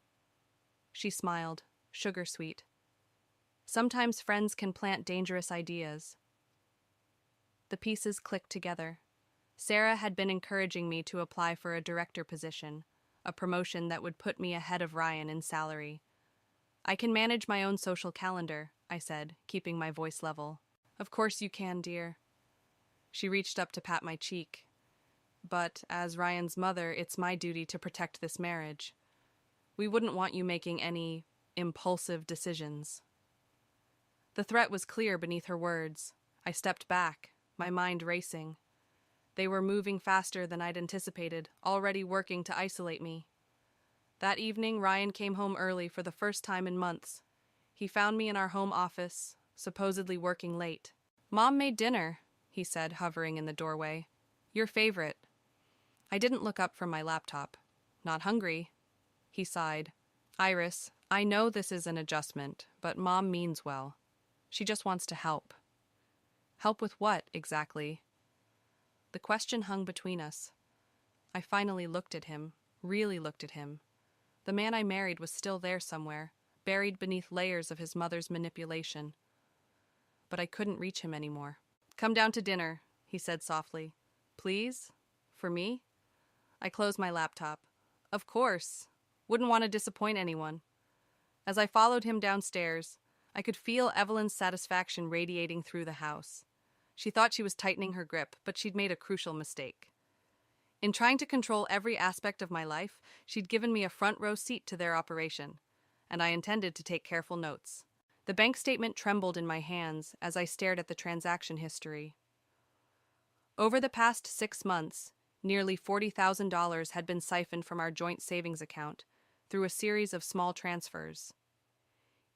She smiled, sugar sweet. Sometimes friends can plant dangerous ideas. The pieces clicked together. Sarah had been encouraging me to apply for a director position, a promotion that would put me ahead of Ryan in salary. I can manage my own social calendar, I said, keeping my voice level. Of course you can, dear. She reached up to pat my cheek. But as Ryan's mother, it's my duty to protect this marriage. We wouldn't want you making any impulsive decisions. The threat was clear beneath her words. I stepped back, my mind racing. They were moving faster than I'd anticipated, already working to isolate me. That evening, Ryan came home early for the first time in months. He found me in our home office, supposedly working late. Mom made dinner, he said, hovering in the doorway. Your favorite. I didn't look up from my laptop. Not hungry. He sighed. Iris, I know this is an adjustment, but Mom means well. She just wants to help. Help with what, exactly? The question hung between us. I finally looked at him, really looked at him. The man I married was still there somewhere, buried beneath layers of his mother's manipulation. But I couldn't reach him anymore. Come down to dinner, he said softly. Please? For me? I closed my laptop. Of course. Wouldn't want to disappoint anyone. As I followed him downstairs, I could feel Evelyn's satisfaction radiating through the house. She thought she was tightening her grip, but she'd made a crucial mistake. In trying to control every aspect of my life, she'd given me a front-row seat to their operation, and I intended to take careful notes. The bank statement trembled in my hands as I stared at the transaction history. Over the past 6 months, nearly $40,000 had been siphoned from our joint savings account through a series of small transfers.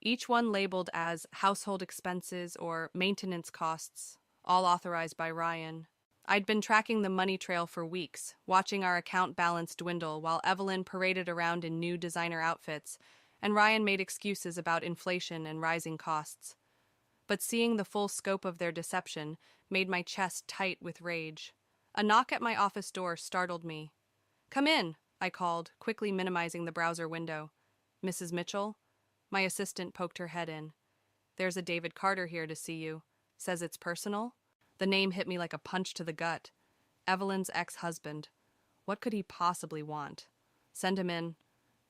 Each one labeled as household expenses or maintenance costs, all authorized by Ryan. I'd been tracking the money trail for weeks, watching our account balance dwindle while Evelyn paraded around in new designer outfits, and Ryan made excuses about inflation and rising costs. But seeing the full scope of their deception made my chest tight with rage. A knock at my office door startled me. Come in, I called, quickly minimizing the browser window. Mrs. Mitchell? My assistant poked her head in. There's a David Carter here to see you. Says it's personal? The name hit me like a punch to the gut. Evelyn's ex-husband. What could he possibly want? Send him in.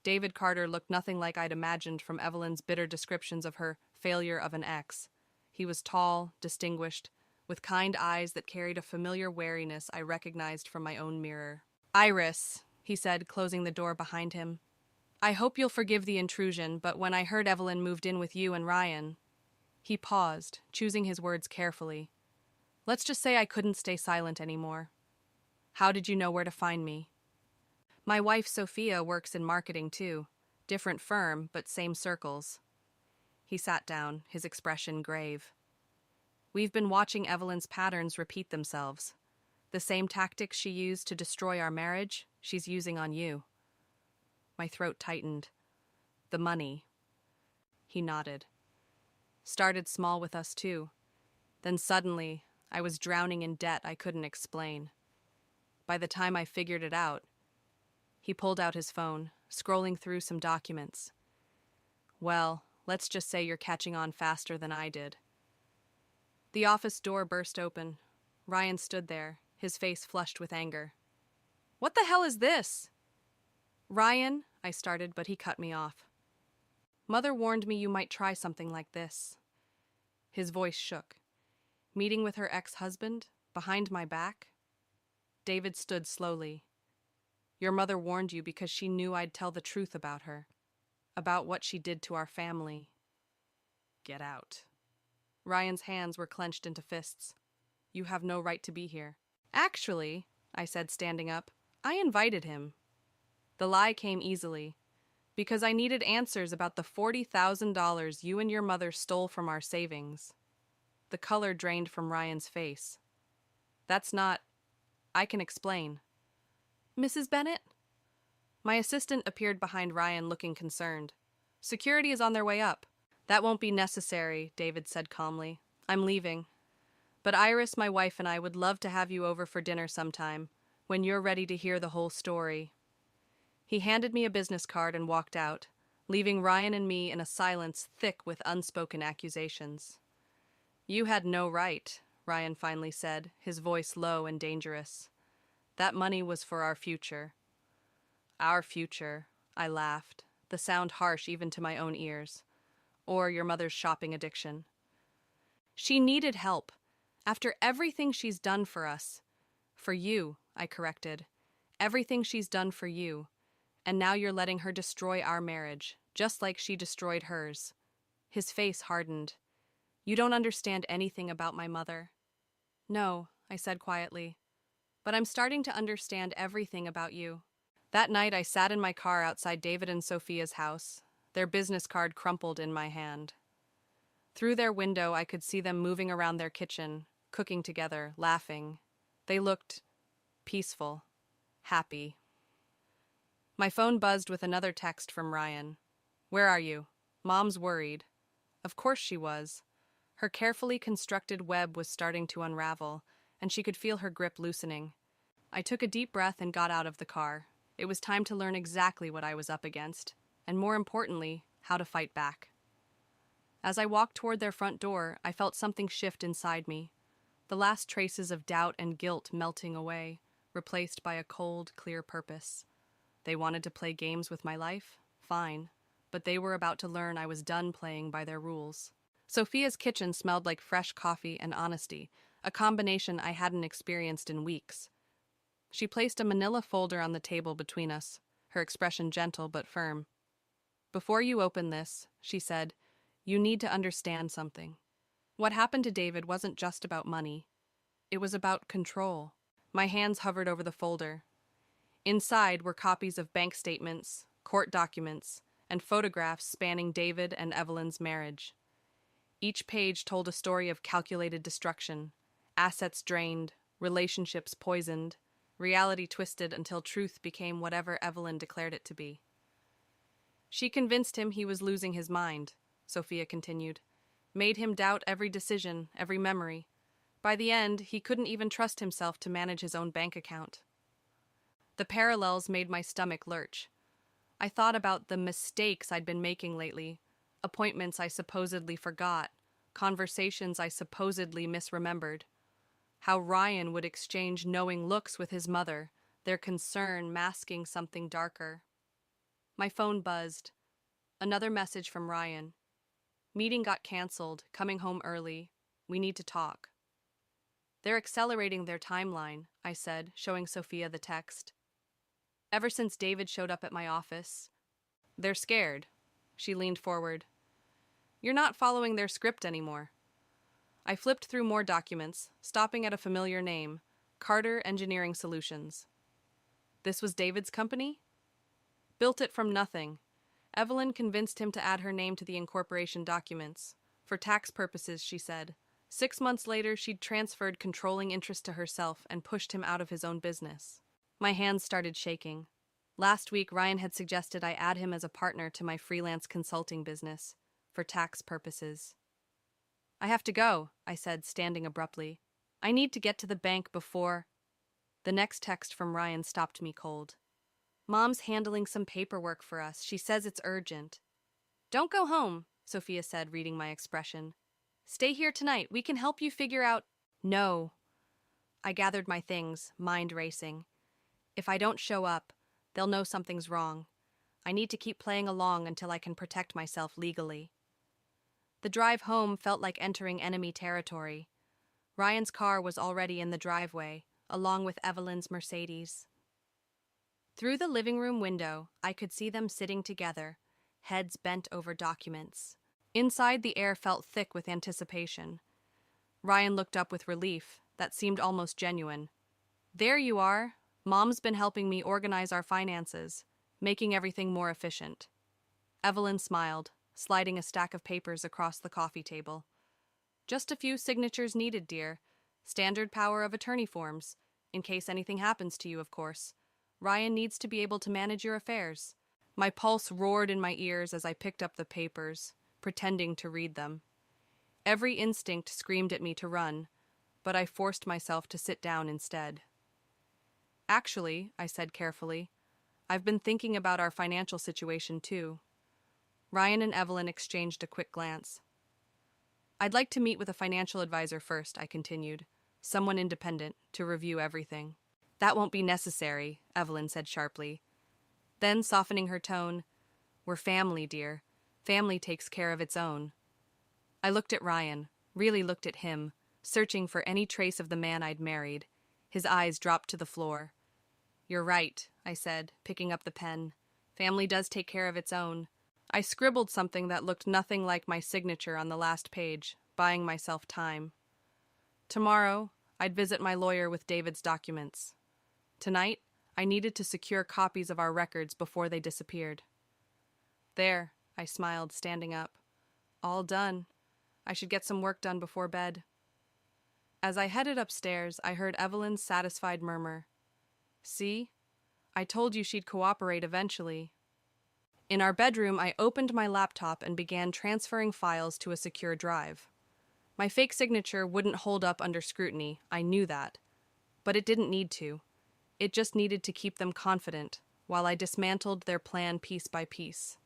David Carter looked nothing like I'd imagined from Evelyn's bitter descriptions of her failure of an ex. He was tall, distinguished, with kind eyes that carried a familiar wariness I recognized from my own mirror. Iris, he said, closing the door behind him. I hope you'll forgive the intrusion, but when I heard Evelyn moved in with you and Ryan... He paused, choosing his words carefully. Let's just say I couldn't stay silent anymore. How did you know where to find me? My wife Sophia works in marketing too. Different firm, but same circles. He sat down, his expression grave. We've been watching Evelyn's patterns repeat themselves. The same tactics she used to destroy our marriage, she's using on you. My throat tightened. The money. He nodded. Started small with us too. Then suddenly, I was drowning in debt I couldn't explain. By the time I figured it out, he pulled out his phone, scrolling through some documents. Well, let's just say you're catching on faster than I did. The office door burst open. Ryan stood there, his face flushed with anger. What the hell is this? Ryan, I started, but he cut me off. Mother warned me you might try something like this. His voice shook. Meeting with her ex-husband? Behind my back? David stood slowly. Your mother warned you because she knew I'd tell the truth about her. About what she did to our family. Get out. Ryan's hands were clenched into fists. You have no right to be here. Actually, I said, standing up, I invited him. The lie came easily. Because I needed answers about the $40,000 you and your mother stole from our savings. The color drained from Ryan's face. That's not... I can explain. Mrs. Bennett? My assistant appeared behind Ryan, looking concerned. Security is on their way up. That won't be necessary, David said calmly. I'm leaving. But Iris, my wife, and I would love to have you over for dinner sometime, when you're ready to hear the whole story. He handed me a business card and walked out, leaving Ryan and me in a silence thick with unspoken accusations. You had no right, Ryan finally said, his voice low and dangerous. That money was for our future. Our future, I laughed, the sound harsh even to my own ears. Or your mother's shopping addiction. She needed help. After everything she's done for us. For you, I corrected. Everything she's done for you. And now you're letting her destroy our marriage, just like she destroyed hers. His face hardened. You don't understand anything about my mother. No, I said quietly. But I'm starting to understand everything about you. That night I sat in my car outside David and Sophia's house, their business card crumpled in my hand. Through their window I could see them moving around their kitchen, cooking together, laughing. They looked peaceful, happy. My phone buzzed with another text from Ryan. Where are you? Mom's worried. Of course she was. Her carefully constructed web was starting to unravel, and she could feel her grip loosening. I took a deep breath and got out of the car. It was time to learn exactly what I was up against, and more importantly, how to fight back. As I walked toward their front door, I felt something shift inside me. The last traces of doubt and guilt melting away, replaced by a cold, clear purpose. They wanted to play games with my life? Fine. But they were about to learn I was done playing by their rules. Sophia's kitchen smelled like fresh coffee and honesty, a combination I hadn't experienced in weeks. She placed a manila folder on the table between us, her expression gentle but firm. Before you open this, she said, you need to understand something. What happened to David wasn't just about money. It was about control. My hands hovered over the folder. Inside were copies of bank statements, court documents, and photographs spanning David and Evelyn's marriage. Each page told a story of calculated destruction, assets drained, relationships poisoned, reality twisted until truth became whatever Evelyn declared it to be. She convinced him he was losing his mind, Sophia continued, made him doubt every decision, every memory. By the end, he couldn't even trust himself to manage his own bank account. The parallels made my stomach lurch. I thought about the mistakes I'd been making lately, appointments I supposedly forgot, conversations I supposedly misremembered. How Ryan would exchange knowing looks with his mother, their concern masking something darker. My phone buzzed. Another message from Ryan. Meeting got canceled, coming home early. We need to talk. They're accelerating their timeline, I said, showing Sophia the text. Ever since David showed up at my office. They're scared. She leaned forward. You're not following their script anymore. I flipped through more documents, stopping at a familiar name, Carter Engineering Solutions. This was David's company? Built it from nothing. Evelyn convinced him to add her name to the incorporation documents. For tax purposes, she said. 6 months later, she'd transferred controlling interest to herself and pushed him out of his own business. My hands started shaking. Last week, Ryan had suggested I add him as a partner to my freelance consulting business, for tax purposes. I have to go, I said, standing abruptly. I need to get to the bank before... The next text from Ryan stopped me cold. Mom's handling some paperwork for us. She says it's urgent. Don't go home, Sophia said, reading my expression. Stay here tonight. We can help you figure out... No. I gathered my things, mind racing. If I don't show up, they'll know something's wrong. I need to keep playing along until I can protect myself legally. The drive home felt like entering enemy territory. Ryan's car was already in the driveway, along with Evelyn's Mercedes. Through the living room window, I could see them sitting together, heads bent over documents. Inside, the air felt thick with anticipation. Ryan looked up with relief that seemed almost genuine. "There you are. Mom's been helping me organize our finances, making everything more efficient." Evelyn smiled, sliding a stack of papers across the coffee table. "Just a few signatures needed, dear. Standard power of attorney forms, in case anything happens to you, of course. Ryan needs to be able to manage your affairs." My pulse roared in my ears as I picked up the papers, pretending to read them. Every instinct screamed at me to run, but I forced myself to sit down instead. "Actually," I said carefully, "I've been thinking about our financial situation too." Ryan and Evelyn exchanged a quick glance. "I'd like to meet with a financial advisor first," I continued. "Someone independent, to review everything." "That won't be necessary," Evelyn said sharply. Then, softening her tone, "We're family, dear. Family takes care of its own." I looked at Ryan, really looked at him, searching for any trace of the man I'd married. His eyes dropped to the floor. "You're right," I said, picking up the pen. "Family does take care of its own." I scribbled something that looked nothing like my signature on the last page, buying myself time. Tomorrow, I'd visit my lawyer with David's documents. Tonight, I needed to secure copies of our records before they disappeared. "There," I smiled, standing up. "All done. I should get some work done before bed." As I headed upstairs, I heard Evelyn's satisfied murmur. "See? I told you she'd cooperate eventually." In our bedroom, I opened my laptop and began transferring files to a secure drive. My fake signature wouldn't hold up under scrutiny, I knew that. But it didn't need to. It just needed to keep them confident, while I dismantled their plan piece by piece.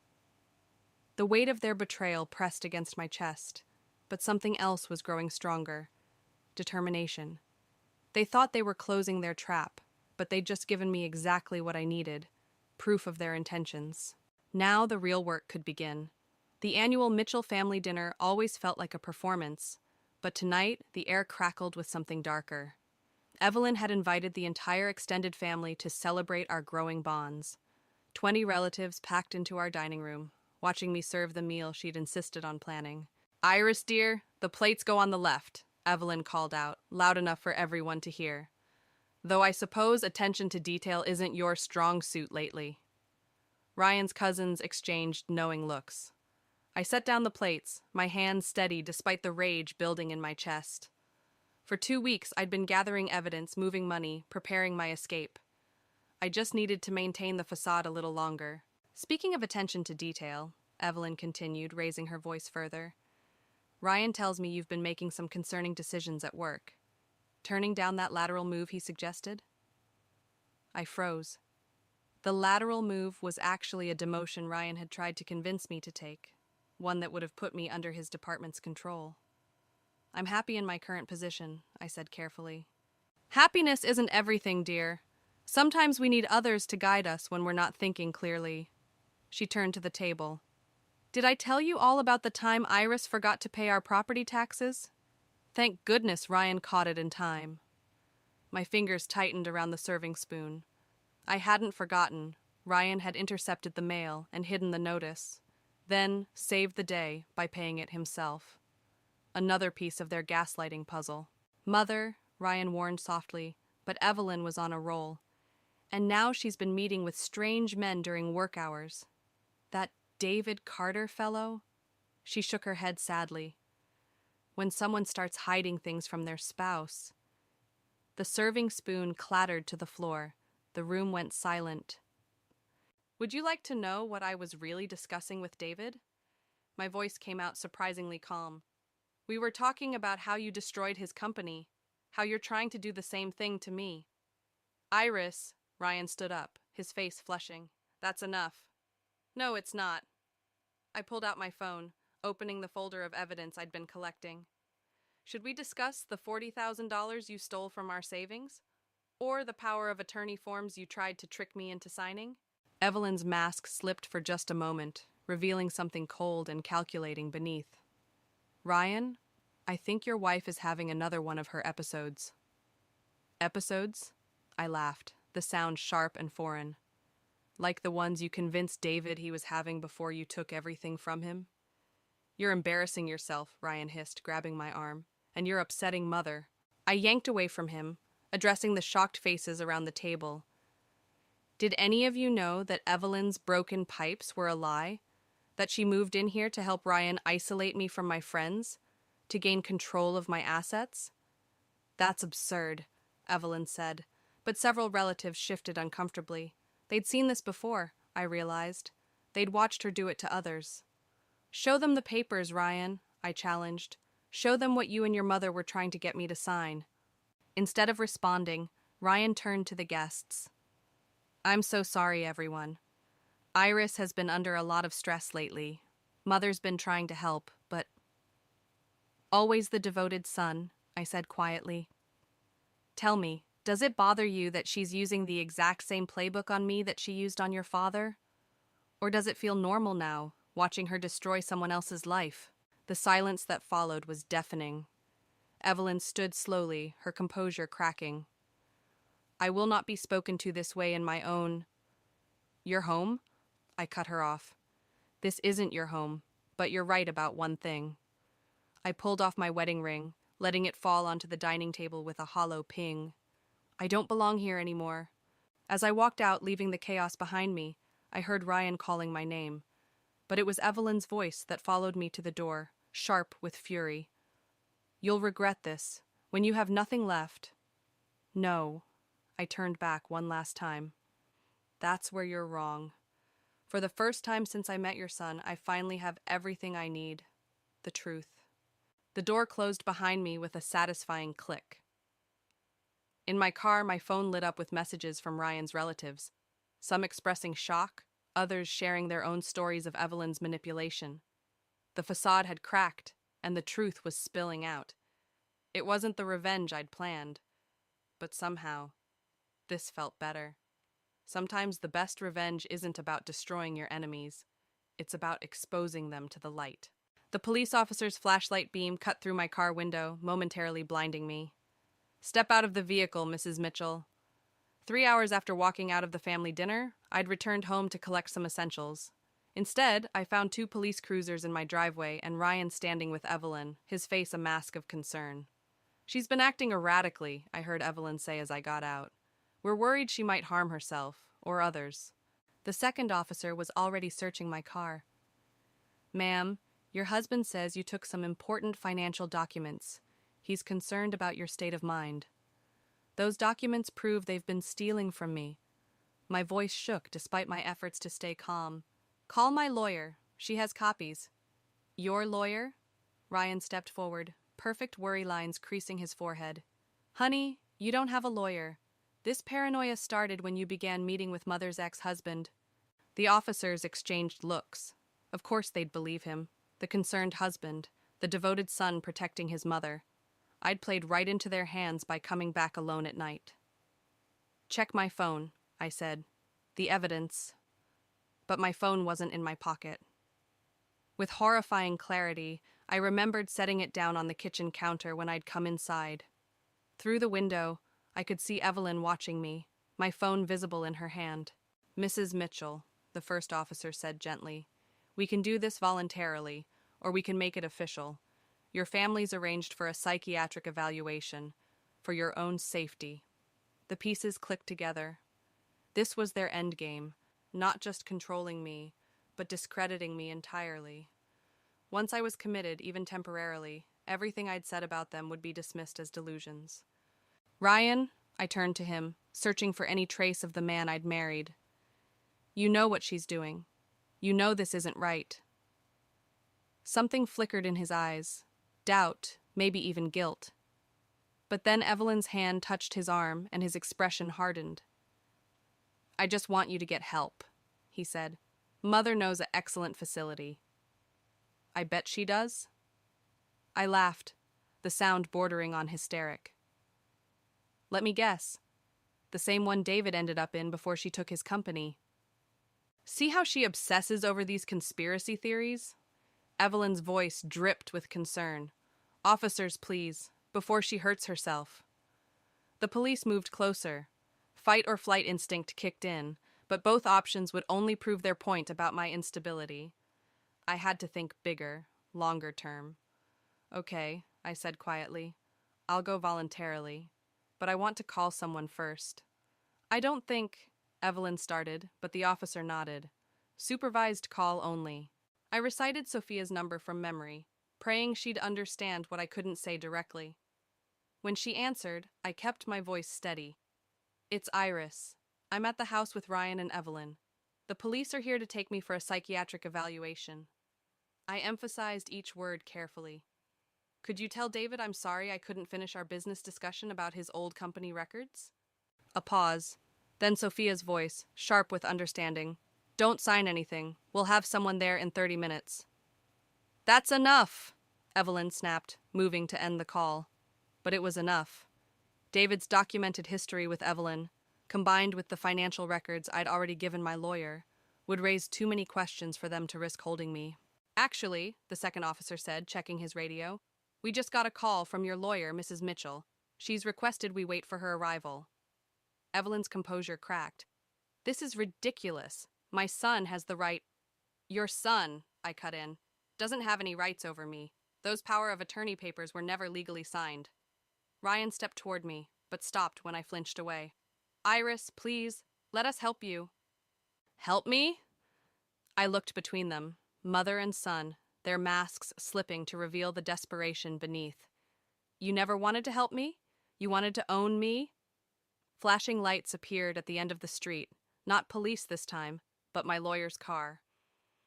The weight of their betrayal pressed against my chest, but something else was growing stronger. Determination. They thought they were closing their trap, but they'd just given me exactly what I needed, proof of their intentions. Now the real work could begin. The annual Mitchell family dinner always felt like a performance, but tonight the air crackled with something darker. Evelyn had invited the entire extended family to celebrate our growing bonds. 20 relatives packed into our dining room, watching me serve the meal she'd insisted on planning. "Iris, dear, the plates go on the left," Evelyn called out, loud enough for everyone to hear. "Though I suppose attention to detail isn't your strong suit lately." Ryan's cousins exchanged knowing looks. I set down the plates, my hands steady despite the rage building in my chest. For 2 weeks, I'd been gathering evidence, moving money, preparing my escape. I just needed to maintain the facade a little longer. "Speaking of attention to detail," Evelyn continued, raising her voice further, "Ryan tells me you've been making some concerning decisions at work. Turning down that lateral move he suggested?" I froze. The lateral move was actually a demotion Ryan had tried to convince me to take, one that would have put me under his department's control. "I'm happy in my current position," I said carefully. "Happiness isn't everything, dear. Sometimes we need others to guide us when we're not thinking clearly." She turned to the table. "Did I tell you all about the time Iris forgot to pay our property taxes?" Thank goodness Ryan caught it in time. My fingers tightened around the serving spoon. I hadn't forgotten. Ryan had intercepted the mail and hidden the notice, then saved the day by paying it himself. Another piece of their gaslighting puzzle. "Mother," Ryan warned softly, but Evelyn was on a roll. "And now she's been meeting with strange men during work hours. That David Carter fellow?" She shook her head sadly. "When someone starts hiding things from their spouse." The serving spoon clattered to the floor. The room went silent. "Would you like to know what I was really discussing with David?" My voice came out surprisingly calm. "We were talking about how you destroyed his company, how you're trying to do the same thing to me." "Iris," Ryan stood up, his face flushing. "That's enough." "No, it's not." I pulled out my phone, opening the folder of evidence I'd been collecting. Should we discuss the $40,000 you stole from our savings? Or the power of attorney forms you tried to trick me into signing? Evelyn's mask slipped for just a moment, revealing something cold and calculating beneath. Ryan, I think your wife is having another one of her episodes. Episodes? I laughed, the sound sharp and foreign. Like the ones you convinced David he was having before you took everything from him? You're embarrassing yourself, Ryan hissed, grabbing my arm. And you're upsetting Mother. I yanked away from him, addressing the shocked faces around the table. Did any of you know that Evelyn's broken pipes were a lie? That she moved in here to help Ryan isolate me from my friends? To gain control of my assets? That's absurd, Evelyn said, but several relatives shifted uncomfortably. They'd seen this before, I realized. They'd watched her do it to others. Show them the papers, Ryan, I challenged. Show them what you and your mother were trying to get me to sign. Instead of responding, Ryan turned to the guests. I'm so sorry, everyone. Iris has been under a lot of stress lately. Mother's been trying to help, but... Always the devoted son, I said quietly. Tell me, does it bother you that she's using the exact same playbook on me that she used on your father? Or does it feel normal now, watching her destroy someone else's life? The silence that followed was deafening. Evelyn stood slowly, her composure cracking. I will not be spoken to this way in my own... Your home? I cut her off. This isn't your home, but you're right about one thing. I pulled off my wedding ring, letting it fall onto the dining table with a hollow ping. I don't belong here anymore. As I walked out, leaving the chaos behind me, I heard Ryan calling my name. But it was Evelyn's voice that followed me to the door, sharp with fury. You'll regret this, when you have nothing left. No. I turned back one last time. That's where you're wrong. For the first time since I met your son, I finally have everything I need. The truth. The door closed behind me with a satisfying click. In my car, my phone lit up with messages from Ryan's relatives, some expressing shock, others sharing their own stories of Evelyn's manipulation. The facade had cracked, and the truth was spilling out. It wasn't the revenge I'd planned, but somehow, this felt better. Sometimes the best revenge isn't about destroying your enemies. It's about exposing them to the light. The police officer's flashlight beam cut through my car window, momentarily blinding me. Step out of the vehicle, Mrs. Mitchell. 3 hours after walking out of the family dinner, I'd returned home to collect some essentials. Instead, I found 2 police cruisers in my driveway and Ryan standing with Evelyn, his face a mask of concern. She's been acting erratically, I heard Evelyn say as I got out. We're worried she might harm herself, or others. The second officer was already searching my car. Ma'am, your husband says you took some important financial documents. He's concerned about your state of mind. Those documents prove they've been stealing from me. My voice shook despite my efforts to stay calm. Call my lawyer. She has copies. Your lawyer? Ryan stepped forward, perfect worry lines creasing his forehead. Honey, you don't have a lawyer. This paranoia started when you began meeting with Mother's ex-husband. The officers exchanged looks. Of course they'd believe him. The concerned husband, the devoted son protecting his mother. I'd played right into their hands by coming back alone at night. Check my phone, I said. The evidence. But my phone wasn't in my pocket. With horrifying clarity, I remembered setting it down on the kitchen counter when I'd come inside. Through the window, I could see Evelyn watching me, my phone visible in her hand. Mrs. Mitchell, the first officer said gently, we can do this voluntarily, or we can make it official. Your family's arranged for a psychiatric evaluation, for your own safety. The pieces clicked together. This was their endgame, not just controlling me, but discrediting me entirely. Once I was committed, even temporarily, everything I'd said about them would be dismissed as delusions. Ryan, I turned to him, searching for any trace of the man I'd married. You know what she's doing. You know this isn't right. Something flickered in his eyes. Doubt, maybe even guilt. But then Evelyn's hand touched his arm and his expression hardened. I just want you to get help, he said. Mother knows an excellent facility. I bet she does? I laughed. the sound bordering on hysteric. Let me guess. The same one David ended up in before she took his company. See how she obsesses over these conspiracy theories? Evelyn's voice dripped with concern. Officers, please, before she hurts herself. The police moved closer. Fight or flight instinct kicked in, but both options would only prove their point about my instability. I had to think bigger, longer term. Okay, I said quietly. I'll go voluntarily, but I want to call someone first. I don't think, Evelyn started, but the officer nodded. Supervised call only. I recited Sophia's number from memory, praying she'd understand what I couldn't say directly. When she answered, I kept my voice steady. It's Iris. I'm at the house with Ryan and Evelyn. The police are here to take me for a psychiatric evaluation. I emphasized each word carefully. Could you tell David I'm sorry I couldn't finish our business discussion about his old company records? A pause. Then Sophia's voice, sharp with understanding. Don't sign anything. We'll have someone there in 30 minutes. That's enough, Evelyn snapped, moving to end the call. But it was enough. David's documented history with Evelyn, combined with the financial records I'd already given my lawyer, would raise too many questions for them to risk holding me. Actually, the second officer said, checking his radio, we just got a call from your lawyer, Mrs. Mitchell. She's requested we wait for her arrival. Evelyn's composure cracked. This is ridiculous. My son has the right. Your son, I cut in, doesn't have any rights over me. Those power of attorney papers were never legally signed. Ryan stepped toward me, but stopped when I flinched away. Iris, please, let us help you. Help me? I looked between them, mother and son, their masks slipping to reveal the desperation beneath. You never wanted to help me? You wanted to own me? Flashing lights appeared at the end of the street, not police this time, but my lawyer's car.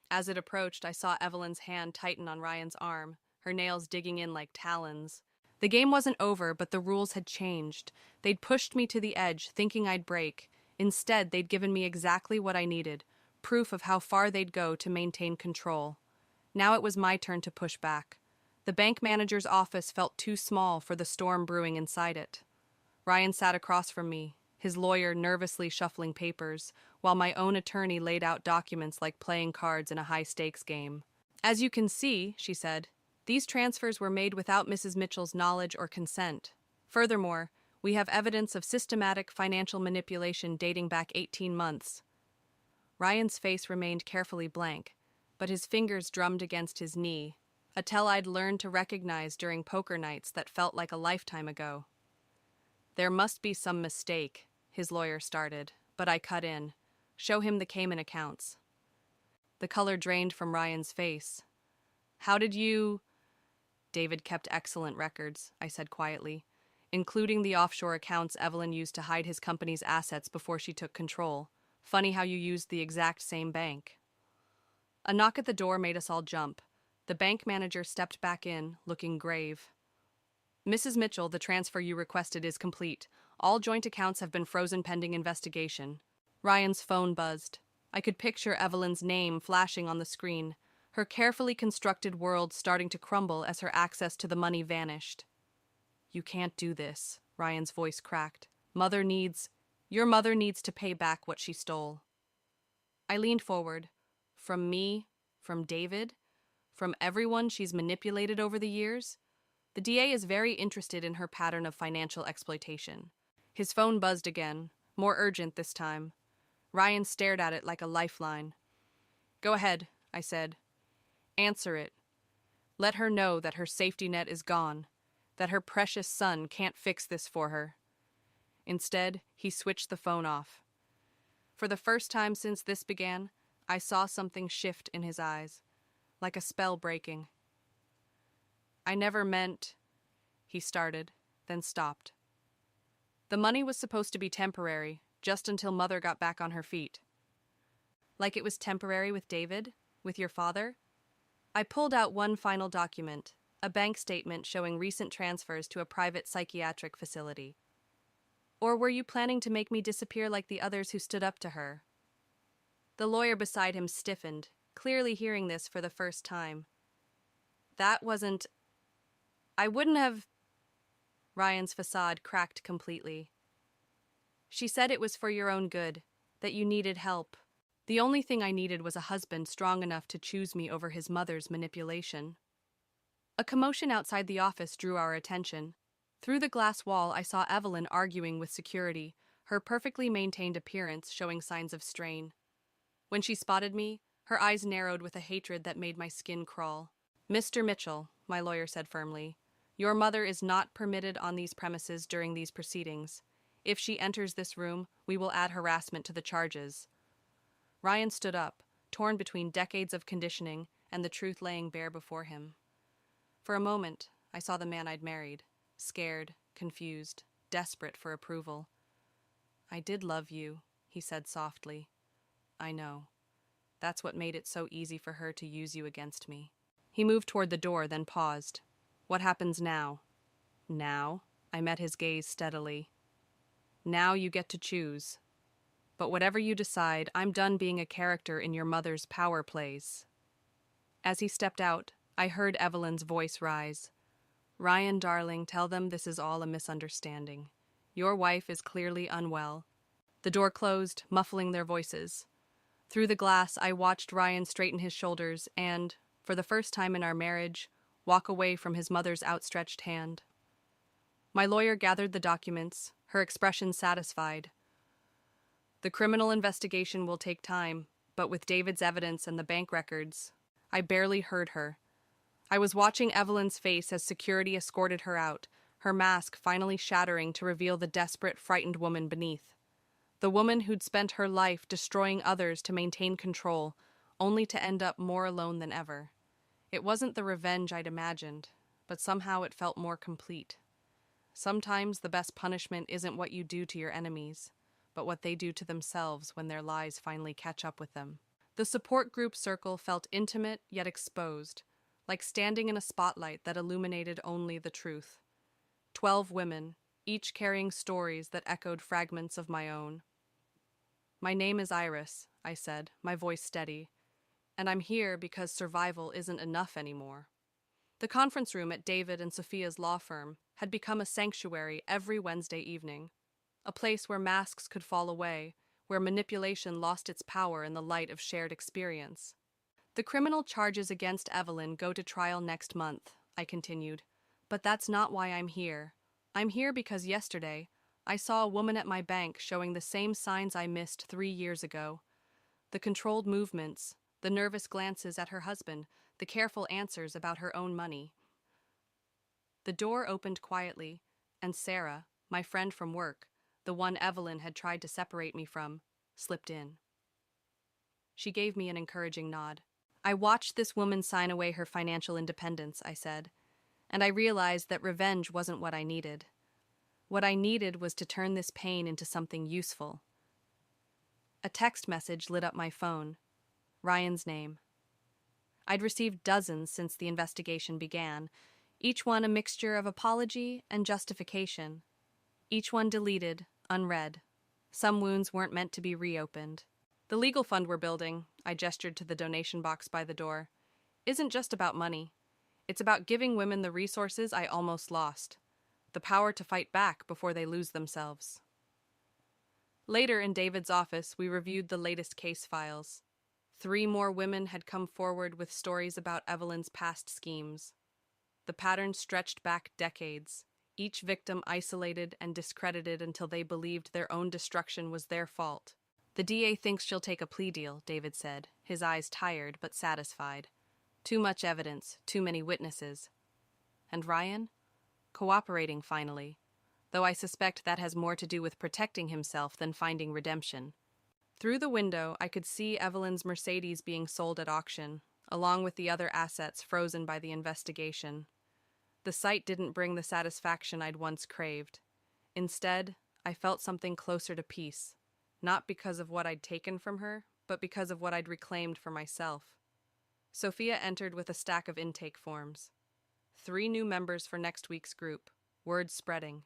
As it approached, I saw Evelyn's hand tighten on Ryan's arm, her nails digging in like talons. The game wasn't over, but the rules had changed. They'd pushed me to the edge, thinking I'd break. Instead, they'd given me exactly what I needed, proof of how far they'd go to maintain control. Now it was my turn to push back. The bank manager's office felt too small for the storm brewing inside it. Ryan sat across from me, his lawyer nervously shuffling papers, while my own attorney laid out documents like playing cards in a high-stakes game. As you can see, she said, these transfers were made without Mrs. Mitchell's knowledge or consent. Furthermore, we have evidence of systematic financial manipulation dating back 18 months. Ryan's face remained carefully blank, but his fingers drummed against his knee, a tell I'd learned to recognize during poker nights that felt like a lifetime ago. There must be some mistake, his lawyer started, but I cut in. Show him the Cayman accounts. The color drained from Ryan's face. How did you... David kept excellent records, I said quietly, including the offshore accounts Evelyn used to hide his company's assets before she took control. Funny how you used the exact same bank. A knock at the door made us all jump. The bank manager stepped back in, looking grave. Mrs. Mitchell, the transfer you requested is complete. All joint accounts have been frozen pending investigation. Ryan's phone buzzed. I could picture Evelyn's name flashing on the screen, her carefully constructed world starting to crumble as her access to the money vanished. You can't do this, Ryan's voice cracked. Your mother needs to pay back what she stole. I leaned forward. From me, from David, from everyone she's manipulated over the years. The DA is very interested in her pattern of financial exploitation. His phone buzzed again, more urgent this time. Ryan stared at it like a lifeline. Go ahead, I said. Answer it. Let her know that her safety net is gone, that her precious son can't fix this for her. Instead, he switched the phone off. For the first time since this began, I saw something shift in his eyes, like a spell breaking. I never meant, he started, then stopped. The money was supposed to be temporary, just until Mother got back on her feet. Like it was temporary with David, with your father? I pulled out one final document, a bank statement showing recent transfers to a private psychiatric facility. Or were you planning to make me disappear like the others who stood up to her? The lawyer beside him stiffened, clearly hearing this for the first time. That wasn't... I wouldn't have. Ryan's facade cracked completely. She said it was for your own good, that you needed help. The only thing I needed was a husband strong enough to choose me over his mother's manipulation. A commotion outside the office drew our attention. Through the glass wall, I saw Evelyn arguing with security, her perfectly maintained appearance showing signs of strain. When she spotted me, her eyes narrowed with a hatred that made my skin crawl. "Mr. Mitchell," my lawyer said firmly, "your mother is not permitted on these premises during these proceedings. If she enters this room, we will add harassment to the charges." Ryan stood up, torn between decades of conditioning and the truth laying bare before him. For a moment, I saw the man I'd married, scared, confused, desperate for approval. "I did love you," he said softly. "I know. That's what made it so easy for her to use you against me." He moved toward the door, then paused. "What happens now?" "Now?" I met his gaze steadily. "Now you get to choose. But whatever you decide, I'm done being a character in your mother's power plays." As he stepped out, I heard Evelyn's voice rise. "Ryan, darling, tell them this is all a misunderstanding. Your wife is clearly unwell." The door closed, muffling their voices. Through the glass, I watched Ryan straighten his shoulders and, for the first time in our marriage, walk away from his mother's outstretched hand. My lawyer gathered the documents, her expression satisfied. "The criminal investigation will take time, but with David's evidence and the bank records..." I barely heard her. I was watching Evelyn's face as security escorted her out, her mask finally shattering to reveal the desperate, frightened woman beneath. The woman who'd spent her life destroying others to maintain control, only to end up more alone than ever. It wasn't the revenge I'd imagined, but somehow it felt more complete. Sometimes the best punishment isn't what you do to your enemies, but what they do to themselves when their lies finally catch up with them. The support group circle felt intimate yet exposed, like standing in a spotlight that illuminated only the truth. 12 women, each carrying stories that echoed fragments of my own. "My name is Iris," I said, my voice steady, "and I'm here because survival isn't enough anymore." The conference room at David and Sophia's law firm had become a sanctuary every Wednesday evening, a place where masks could fall away, where manipulation lost its power in the light of shared experience. "The criminal charges against Evelyn go to trial next month," I continued, "but that's not why I'm here. I'm here because yesterday, I saw a woman at my bank showing the same signs I missed 3 years ago. The controlled movements, the nervous glances at her husband, the careful answers about her own money." The door opened quietly, and Sarah, my friend from work, the one Evelyn had tried to separate me from, slipped in. She gave me an encouraging nod. "I watched this woman sign away her financial independence," I said, "and I realized that revenge wasn't what I needed. What I needed was to turn this pain into something useful." A text message lit up my phone. Ryan's name. I'd received dozens since the investigation began, each one a mixture of apology and justification. Each one deleted, unread. Some wounds weren't meant to be reopened. "The legal fund we're building," I gestured to the donation box by the door, "isn't just about money. It's about giving women the resources I almost lost, the power to fight back before they lose themselves." Later in David's office, we reviewed the latest case files. 3 more women had come forward with stories about Evelyn's past schemes. The pattern stretched back decades, each victim isolated and discredited until they believed their own destruction was their fault. "The DA thinks she'll take a plea deal," David said, his eyes tired but satisfied. "Too much evidence, too many witnesses." And Ryan? Cooperating finally, though I suspect that has more to do with protecting himself than finding redemption. Through the window, I could see Evelyn's Mercedes being sold at auction, along with the other assets frozen by the investigation. The sight didn't bring the satisfaction I'd once craved. Instead, I felt something closer to peace, not because of what I'd taken from her, but because of what I'd reclaimed for myself. Sophia entered with a stack of intake forms. 3 new members for next week's group, word spreading.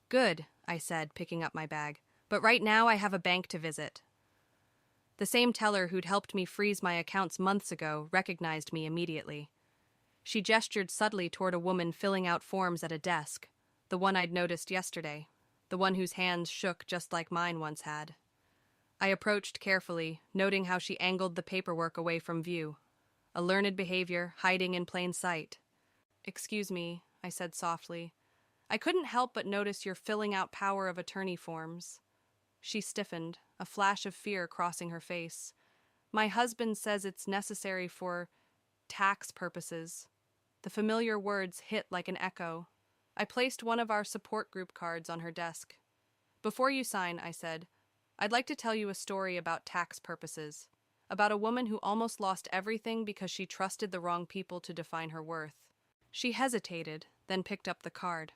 "Good," I said, picking up my bag, "but right now I have a bank to visit." The same teller who'd helped me freeze my accounts months ago recognized me immediately. She gestured subtly toward a woman filling out forms at a desk, the one I'd noticed yesterday, the one whose hands shook just like mine once had. I approached carefully, noting how she angled the paperwork away from view, a learned behavior hiding in plain sight. "Excuse me," I said softly. "I couldn't help but notice you're filling out power of attorney forms." She stiffened, a flash of fear crossing her face. "My husband says it's necessary for tax purposes." The familiar words hit like an echo. I placed one of our support group cards on her desk. "Before you sign," I said, "I'd like to tell you a story about tax purposes, about a woman who almost lost everything because she trusted the wrong people to define her worth." She hesitated, then picked up the card.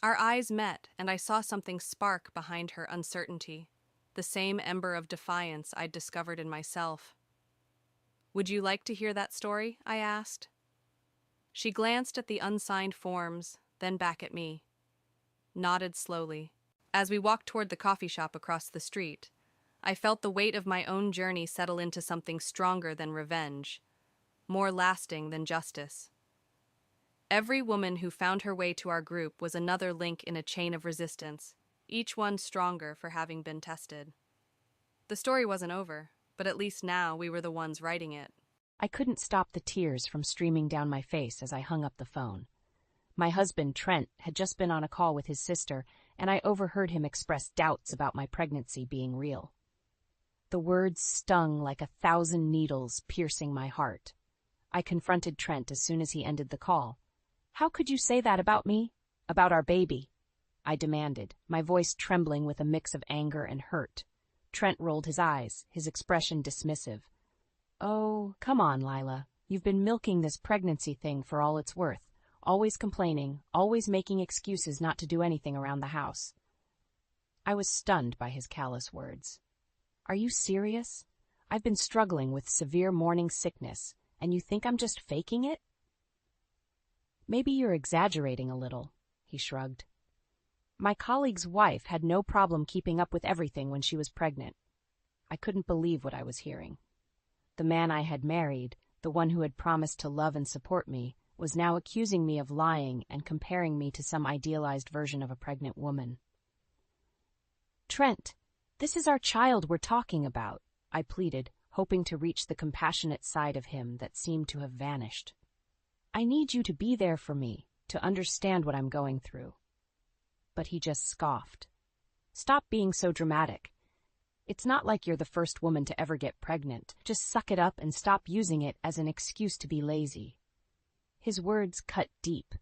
Our eyes met, and I saw something spark behind her uncertainty, the same ember of defiance I'd discovered in myself. "Would you like to hear that story?" I asked. She glanced at the unsigned forms, then back at me, nodded slowly. As we walked toward the coffee shop across the street, I felt the weight of my own journey settle into something stronger than revenge, more lasting than justice. Every woman who found her way to our group was another link in a chain of resistance, each one stronger for having been tested. The story wasn't over, but at least now we were the ones writing it. I couldn't stop the tears from streaming down my face as I hung up the phone. My husband, Trent, had just been on a call with his sister, and I overheard him express doubts about my pregnancy being real. The words stung like 1,000 needles piercing my heart. I confronted Trent as soon as he ended the call. "How could you say that about me? About our baby?" I demanded, my voice trembling with a mix of anger and hurt. Trent rolled his eyes, his expression dismissive. "Oh, come on, Lila. You've been milking this pregnancy thing for all it's worth. Always complaining, always making excuses not to do anything around the house." I was stunned by his callous words. "Are you serious? I've been struggling with severe morning sickness, and you think I'm just faking it?" "Maybe you're exaggerating a little," he shrugged. "My colleague's wife had no problem keeping up with everything when she was pregnant." I couldn't believe what I was hearing. The man I had married, the one who had promised to love and support me, was now accusing me of lying and comparing me to some idealized version of a pregnant woman. "Trent, this is our child we're talking about," I pleaded, hoping to reach the compassionate side of him that seemed to have vanished. "I need you to be there for me, to understand what I'm going through." But he just scoffed. "Stop being so dramatic. It's not like you're the first woman to ever get pregnant. Just suck it up and stop using it as an excuse to be lazy." His words cut deep,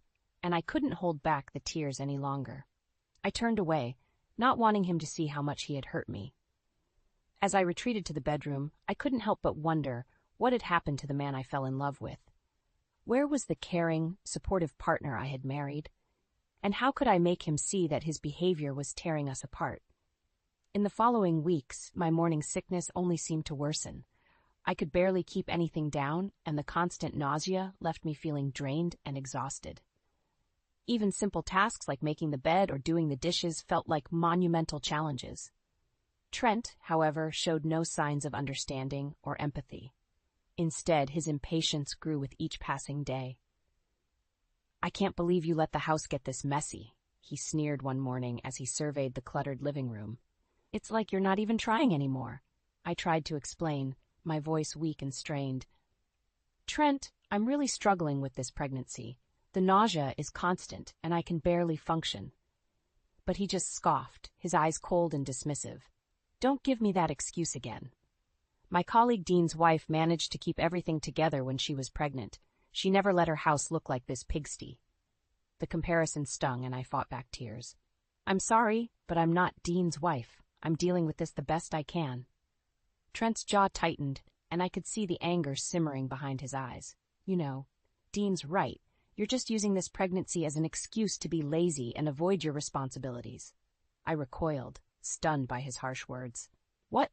and I couldn't hold back the tears any longer. I turned away, not wanting him to see how much he had hurt me. As I retreated to the bedroom, I couldn't help but wonder what had happened to the man I fell in love with. Where was the caring, supportive partner I had married? And how could I make him see that his behavior was tearing us apart? In the following weeks, my morning sickness only seemed to worsen. I could barely keep anything down, and the constant nausea left me feeling drained and exhausted. Even simple tasks like making the bed or doing the dishes felt like monumental challenges. Trent, however, showed no signs of understanding or empathy. Instead, his impatience grew with each passing day. "I can't believe you let the house get this messy," he sneered one morning as he surveyed the cluttered living room. "It's like you're not even trying anymore." I tried to explain, my voice weak and strained. "Trent, I'm really struggling with this pregnancy. The nausea is constant, and I can barely function." But he just scoffed, his eyes cold and dismissive. "Don't give me that excuse again. My colleague Dean's wife managed to keep everything together when she was pregnant. She never let her house look like this pigsty." The comparison stung, and I fought back tears. "I'm sorry, but I'm not Dean's wife. I'm dealing with this the best I can." Trent's jaw tightened, and I could see the anger simmering behind his eyes. "You know, Dean's right. You're just using this pregnancy as an excuse to be lazy and avoid your responsibilities." I recoiled, stunned by his harsh words. "What?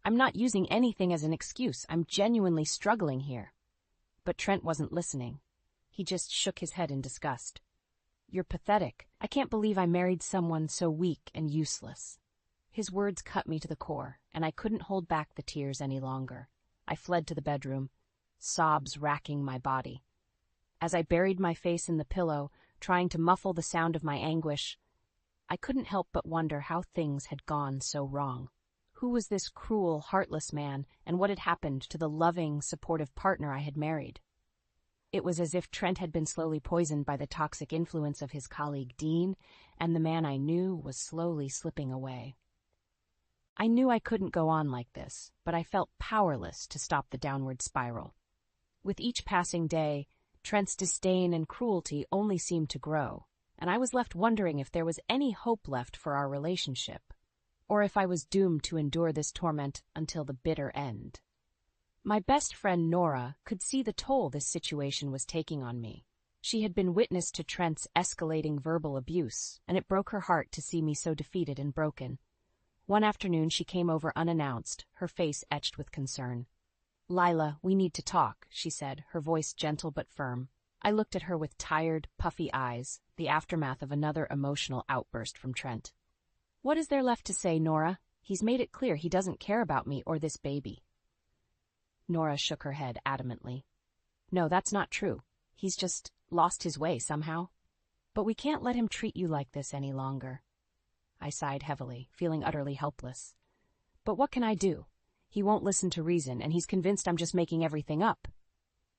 I'm not using anything as an excuse. I'm genuinely struggling here." But Trent wasn't listening. He just shook his head in disgust. "You're pathetic. I can't believe I married someone so weak and useless." His words cut me to the core, and I couldn't hold back the tears any longer. I fled to the bedroom, sobs racking my body. As I buried my face in the pillow, trying to muffle the sound of my anguish, I couldn't help but wonder how things had gone so wrong. Who was this cruel, heartless man, and what had happened to the loving, supportive partner I had married? It was as if Trent had been slowly poisoned by the toxic influence of his colleague Dean, and the man I knew was slowly slipping away. I knew I couldn't go on like this, but I felt powerless to stop the downward spiral. With each passing day, Trent's disdain and cruelty only seemed to grow, and I was left wondering if there was any hope left for our relationship, or if I was doomed to endure this torment until the bitter end. My best friend Nora could see the toll this situation was taking on me. She had been witness to Trent's escalating verbal abuse, and it broke her heart to see me so defeated and broken. One afternoon she came over unannounced, her face etched with concern. "Lila, we need to talk," she said, her voice gentle but firm. I looked at her with tired, puffy eyes, the aftermath of another emotional outburst from Trent. "What is there left to say, Nora? He's made it clear he doesn't care about me or this baby." Nora shook her head adamantly. "No, that's not true. He's just lost his way somehow. But we can't let him treat you like this any longer." I sighed heavily, feeling utterly helpless. "But what can I do? He won't listen to reason, and he's convinced I'm just making everything up."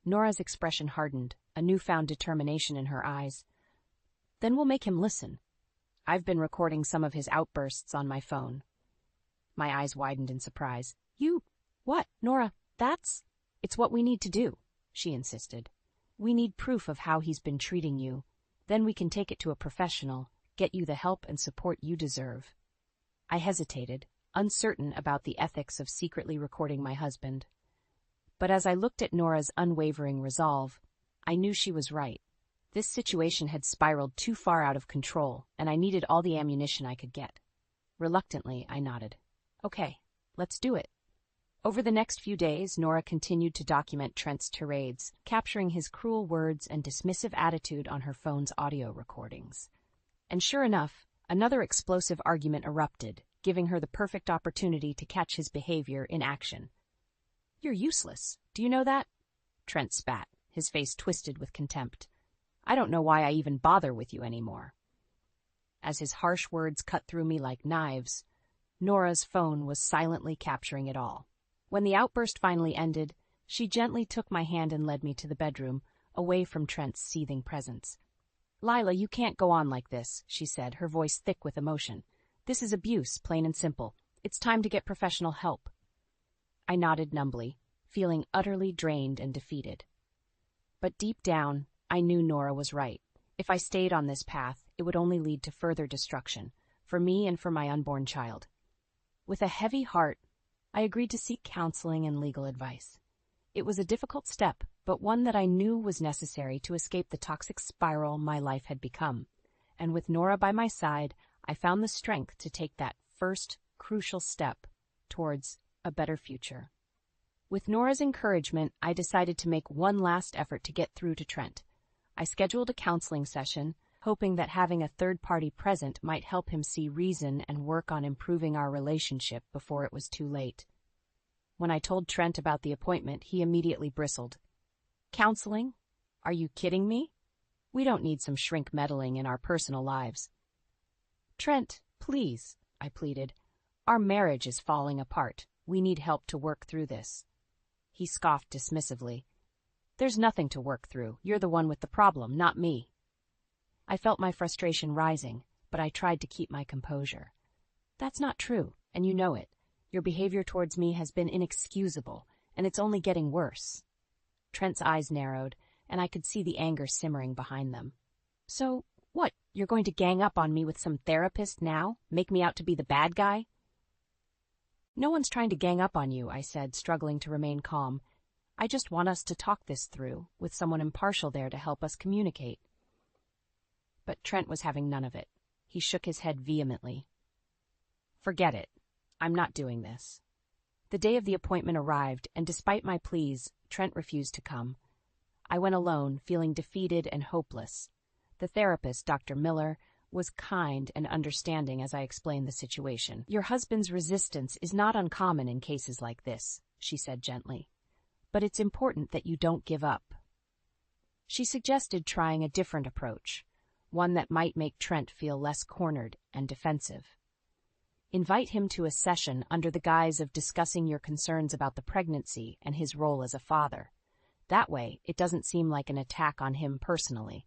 Nora's expression hardened, a newfound determination in her eyes. "Then we'll make him listen. I've been recording some of his outbursts on my phone." My eyes widened in surprise. "You... what, Nora? It's what we need to do," she insisted. "We need proof of how he's been treating you. Then we can take it to a professional, get you the help and support you deserve." I hesitated, uncertain about the ethics of secretly recording my husband. But as I looked at Nora's unwavering resolve, I knew she was right. This situation had spiraled too far out of control, and I needed all the ammunition I could get. Reluctantly, I nodded. "Okay, let's do it." Over the next few days, Nora continued to document Trent's tirades, capturing his cruel words and dismissive attitude on her phone's audio recordings. And sure enough, another explosive argument erupted, giving her the perfect opportunity to catch his behavior in action. "You're useless. Do you know that?" Trent spat, his face twisted with contempt. "I don't know why I even bother with you anymore." As his harsh words cut through me like knives, Nora's phone was silently capturing it all. When the outburst finally ended, she gently took my hand and led me to the bedroom, away from Trent's seething presence. "Lila, you can't go on like this," she said, her voice thick with emotion. "This is abuse, plain and simple. It's time to get professional help." I nodded numbly, feeling utterly drained and defeated. But deep down, I knew Nora was right. If I stayed on this path, it would only lead to further destruction, for me and for my unborn child. With a heavy heart, I agreed to seek counseling and legal advice. It was a difficult step, but one that I knew was necessary to escape the toxic spiral my life had become. And with Nora by my side, I found the strength to take that first, crucial step towards a better future. With Nora's encouragement, I decided to make one last effort to get through to Trent. I scheduled a counseling session, hoping that having a third party present might help him see reason and work on improving our relationship before it was too late. When I told Trent about the appointment, he immediately bristled. "Counseling? Are you kidding me? We don't need some shrink meddling in our personal lives." "Trent, please," I pleaded. "Our marriage is falling apart. We need help to work through this." He scoffed dismissively. "There's nothing to work through. You're the one with the problem, not me." I felt my frustration rising, but I tried to keep my composure. "That's not true, and you know it. Your behavior towards me has been inexcusable, and it's only getting worse." Trent's eyes narrowed, and I could see the anger simmering behind them. "So, what, you're going to gang up on me with some therapist now? Make me out to be the bad guy?" "No one's trying to gang up on you," I said, struggling to remain calm. "I just want us to talk this through, with someone impartial there to help us communicate." But Trent was having none of it. He shook his head vehemently. "Forget it. I'm not doing this." The day of the appointment arrived, and despite my pleas, Trent refused to come. I went alone, feeling defeated and hopeless. The therapist, Dr. Miller, was kind and understanding as I explained the situation. "Your husband's resistance is not uncommon in cases like this," she said gently. "But it's important that you don't give up." She suggested trying a different approach, one that might make Trent feel less cornered and defensive. Invite him to a session under the guise of discussing your concerns about the pregnancy and his role as a father. That way, it doesn't seem like an attack on him personally.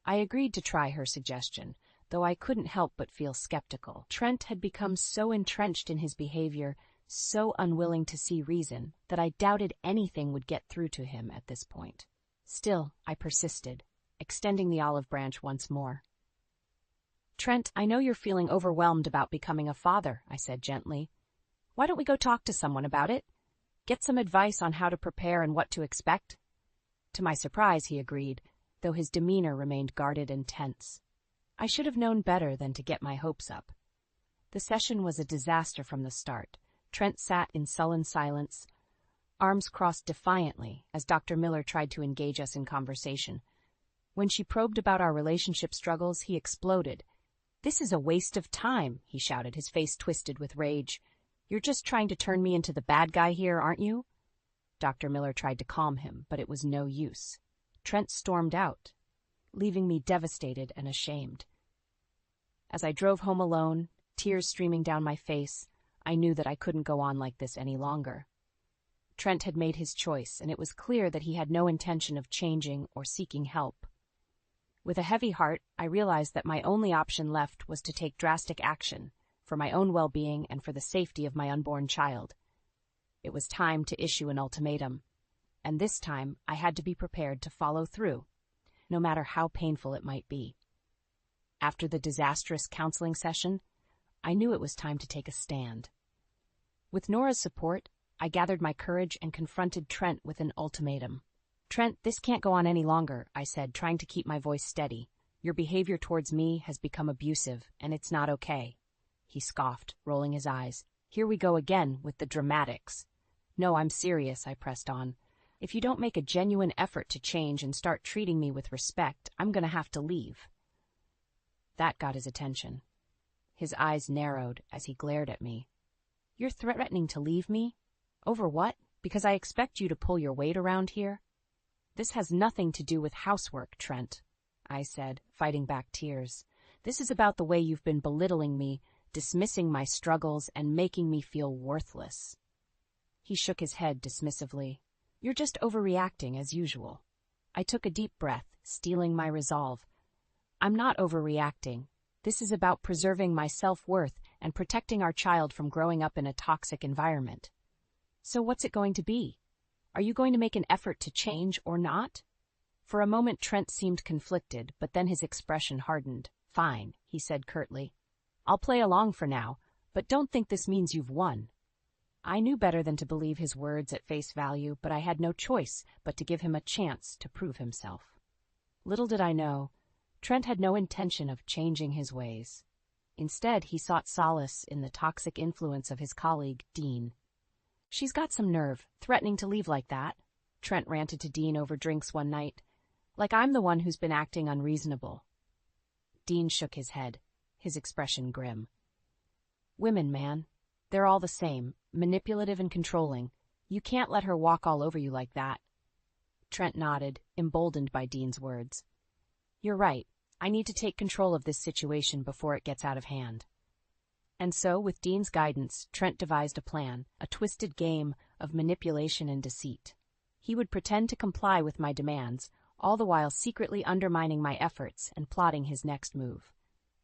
I agreed to try her suggestion, though I couldn't help but feel skeptical. Trent had become so entrenched in his behavior, so unwilling to see reason, that I doubted anything would get through to him at this point. Still, I persisted, extending the olive branch once more. "Trent, I know you're feeling overwhelmed about becoming a father," I said gently. "Why don't we go talk to someone about it? Get some advice on how to prepare and what to expect?" To my surprise, he agreed, though his demeanor remained guarded and tense. I should have known better than to get my hopes up. The session was a disaster from the start. Trent sat in sullen silence, arms crossed defiantly as Dr. Miller tried to engage us in conversation. When she probed about our relationship struggles, he exploded. "This is a waste of time," he shouted, his face twisted with rage. "You're just trying to turn me into the bad guy here, aren't you?" Dr. Miller tried to calm him, but it was no use. Trent stormed out, leaving me devastated and ashamed. As I drove home alone, tears streaming down my face, I knew that I couldn't go on like this any longer. Trent had made his choice, and it was clear that he had no intention of changing or seeking help. With a heavy heart, I realized that my only option left was to take drastic action, for my own well-being and for the safety of my unborn child. It was time to issue an ultimatum, and this time I had to be prepared to follow through, no matter how painful it might be. After the disastrous counseling session, I knew it was time to take a stand. With Nora's support, I gathered my courage and confronted Trent with an ultimatum. "Trent, this can't go on any longer," I said, trying to keep my voice steady. "Your behavior towards me has become abusive, and it's not okay." He scoffed, rolling his eyes. "Here we go again with the dramatics." "No, I'm serious," I pressed on. "If you don't make a genuine effort to change and start treating me with respect, I'm going to have to leave." That got his attention. His eyes narrowed as he glared at me. "You're threatening to leave me? Over what? Because I expect you to pull your weight around here?" "This has nothing to do with housework, Trent," I said, fighting back tears. "This is about the way you've been belittling me, dismissing my struggles, and making me feel worthless." He shook his head dismissively. "You're just overreacting as usual." I took a deep breath, steeling my resolve. "I'm not overreacting. This is about preserving my self-worth and protecting our child from growing up in a toxic environment." "So what's it going to be? Are you going to make an effort to change or not?" For a moment Trent seemed conflicted, but then his expression hardened. "Fine," he said curtly. "I'll play along for now, but don't think this means you've won." I knew better than to believe his words at face value, but I had no choice but to give him a chance to prove himself. Little did I know, Trent had no intention of changing his ways. Instead, he sought solace in the toxic influence of his colleague, Dean. "She's got some nerve, threatening to leave like that," Trent ranted to Dean over drinks one night. "Like I'm the one who's been acting unreasonable." Dean shook his head, his expression grim. "Women, man. They're all the same, manipulative and controlling. You can't let her walk all over you like that." Trent nodded, emboldened by Dean's words. "You're right. I need to take control of this situation before it gets out of hand." And so, with Dean's guidance, Trent devised a plan, a twisted game of manipulation and deceit. He would pretend to comply with my demands, all the while secretly undermining my efforts and plotting his next move.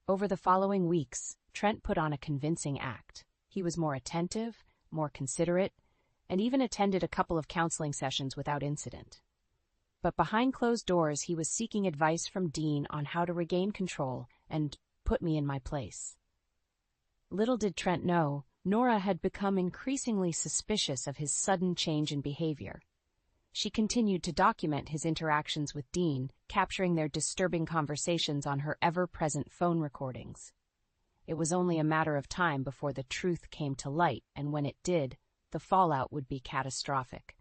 Over the following weeks, Trent put on a convincing act. He was more attentive, more considerate, and even attended a couple of counseling sessions without incident. But behind closed doors, he was seeking advice from Dean on how to regain control and put me in my place. Little did Trent know, Nora had become increasingly suspicious of his sudden change in behavior. She continued to document his interactions with Dean, capturing their disturbing conversations on her ever-present phone recordings. It was only a matter of time before the truth came to light, and when it did, the fallout would be catastrophic.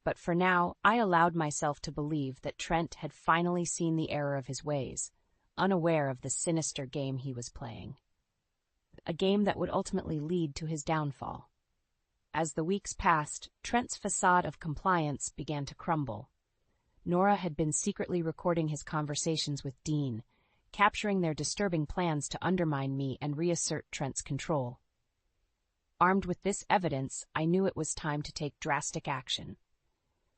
But for now, I allowed myself to believe that Trent had finally seen the error of his ways, unaware of the sinister game he was playing. A game that would ultimately lead to his downfall. As the weeks passed, Trent's facade of compliance began to crumble. Nora had been secretly recording his conversations with Dean, capturing their disturbing plans to undermine me and reassert Trent's control. Armed with this evidence, I knew it was time to take drastic action.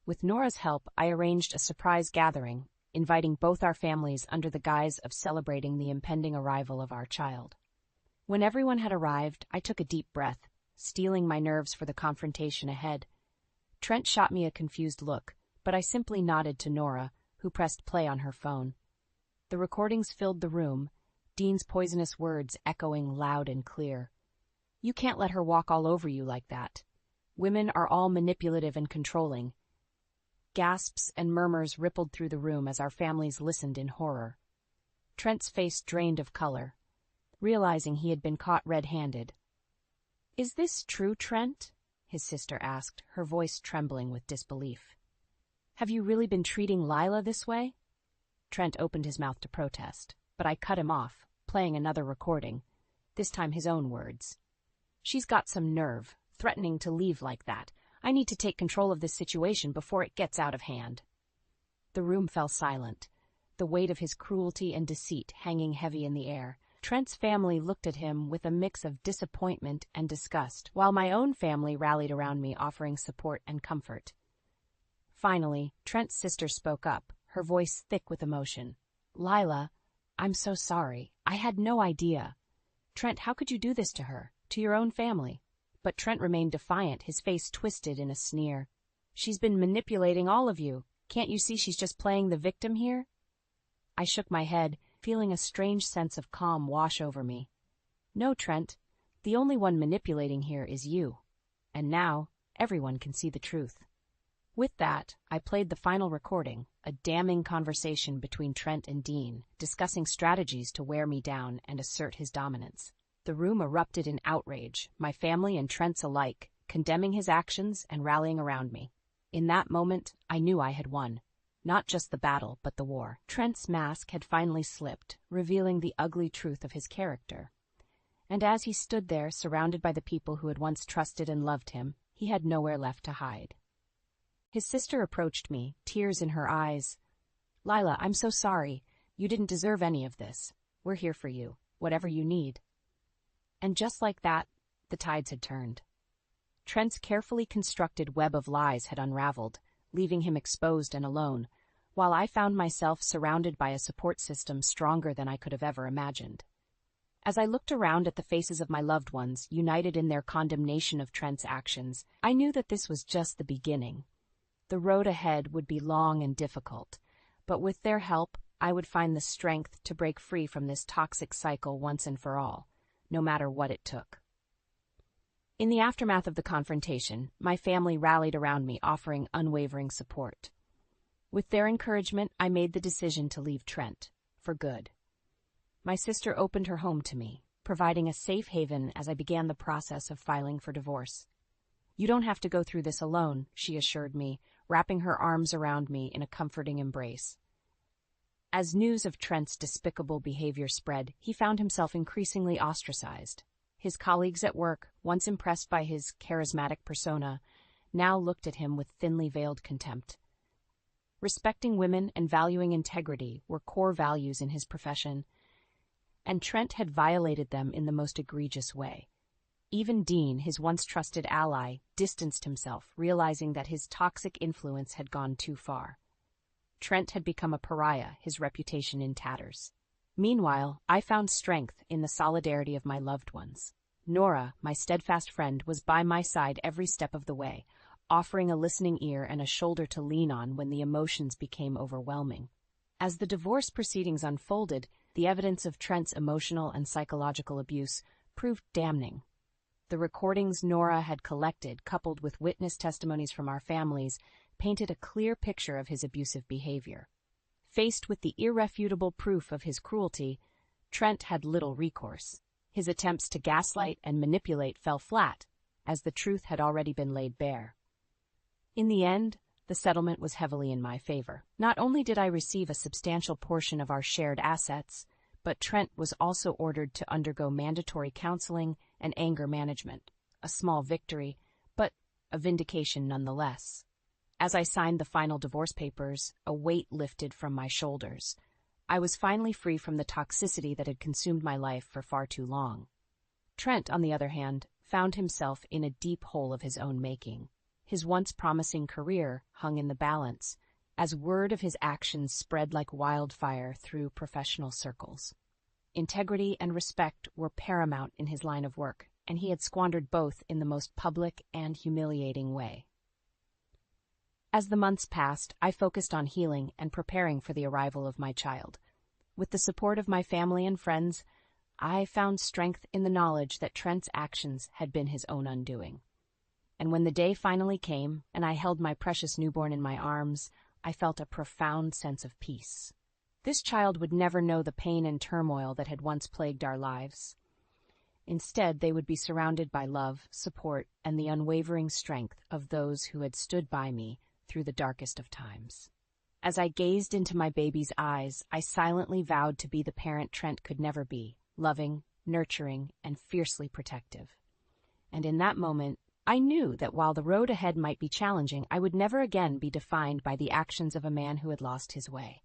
With Nora's help, I arranged a surprise gathering, inviting both our families under the guise of celebrating the impending arrival of our child. When everyone had arrived, I took a deep breath, steeling my nerves for the confrontation ahead. Trent shot me a confused look, but I simply nodded to Nora, who pressed play on her phone. The recordings filled the room, Dean's poisonous words echoing loud and clear. "You can't let her walk all over you like that. Women are all manipulative and controlling." Gasps and murmurs rippled through the room as our families listened in horror. Trent's face drained of color, realizing he had been caught red-handed. "Is this true, Trent?" his sister asked, her voice trembling with disbelief. "Have you really been treating Lila this way?" Trent opened his mouth to protest, but I cut him off, playing another recording, this time his own words. "She's got some nerve, threatening to leave like that. I need to take control of this situation before it gets out of hand." The room fell silent, the weight of his cruelty and deceit hanging heavy in the air. Trent's family looked at him with a mix of disappointment and disgust, while my own family rallied around me, offering support and comfort. Finally, Trent's sister spoke up, her voice thick with emotion. "Lila, I'm so sorry. I had no idea. Trent, how could you do this to her, to your own family?" But Trent remained defiant, his face twisted in a sneer. "She's been manipulating all of you. Can't you see she's just playing the victim here?" I shook my head, feeling a strange sense of calm wash over me. "No, Trent. The only one manipulating here is you. And now, everyone can see the truth." With that, I played the final recording, a damning conversation between Trent and Dean, discussing strategies to wear me down and assert his dominance. The room erupted in outrage, my family and Trent's alike, condemning his actions and rallying around me. In that moment, I knew I had won. Not just the battle, but the war. Trent's mask had finally slipped, revealing the ugly truth of his character. And as he stood there, surrounded by the people who had once trusted and loved him, he had nowhere left to hide. His sister approached me, tears in her eyes. "Lila, I'm so sorry. You didn't deserve any of this. We're here for you, whatever you need." And just like that, the tides had turned. Trent's carefully constructed web of lies had unraveled, leaving him exposed and alone, while I found myself surrounded by a support system stronger than I could have ever imagined. As I looked around at the faces of my loved ones, united in their condemnation of Trent's actions, I knew that this was just the beginning. The road ahead would be long and difficult, but with their help, I would find the strength to break free from this toxic cycle once and for all, no matter what it took. In the aftermath of the confrontation, my family rallied around me, offering unwavering support. With their encouragement, I made the decision to leave Trent, for good. My sister opened her home to me, providing a safe haven as I began the process of filing for divorce. "You don't have to go through this alone," she assured me, wrapping her arms around me in a comforting embrace. As news of Trent's despicable behavior spread, he found himself increasingly ostracized. His colleagues at work, once impressed by his charismatic persona, now looked at him with thinly veiled contempt. Respecting women and valuing integrity were core values in his profession, and Trent had violated them in the most egregious way. Even Dean, his once trusted ally, distanced himself, realizing that his toxic influence had gone too far. Trent had become a pariah, his reputation in tatters. Meanwhile, I found strength in the solidarity of my loved ones. Nora, my steadfast friend, was by my side every step of the way, offering a listening ear and a shoulder to lean on when the emotions became overwhelming. As the divorce proceedings unfolded, the evidence of Trent's emotional and psychological abuse proved damning. The recordings Nora had collected, coupled with witness testimonies from our families, painted a clear picture of his abusive behavior. Faced with the irrefutable proof of his cruelty, Trent had little recourse. His attempts to gaslight and manipulate fell flat, as the truth had already been laid bare. In the end, the settlement was heavily in my favor. Not only did I receive a substantial portion of our shared assets, but Trent was also ordered to undergo mandatory counseling and anger management. A small victory, but a vindication nonetheless. As I signed the final divorce papers, a weight lifted from my shoulders. I was finally free from the toxicity that had consumed my life for far too long. Trent, on the other hand, found himself in a deep hole of his own making. His once promising career hung in the balance, as word of his actions spread like wildfire through professional circles. Integrity and respect were paramount in his line of work, and he had squandered both in the most public and humiliating way. As the months passed, I focused on healing and preparing for the arrival of my child. With the support of my family and friends, I found strength in the knowledge that Trent's actions had been his own undoing. And when the day finally came, and I held my precious newborn in my arms, I felt a profound sense of peace. This child would never know the pain and turmoil that had once plagued our lives. Instead, they would be surrounded by love, support, and the unwavering strength of those who had stood by me through the darkest of times. As I gazed into my baby's eyes, I silently vowed to be the parent Trent could never be, loving, nurturing, and fiercely protective. And in that moment, I knew that while the road ahead might be challenging, I would never again be defined by the actions of a man who had lost his way.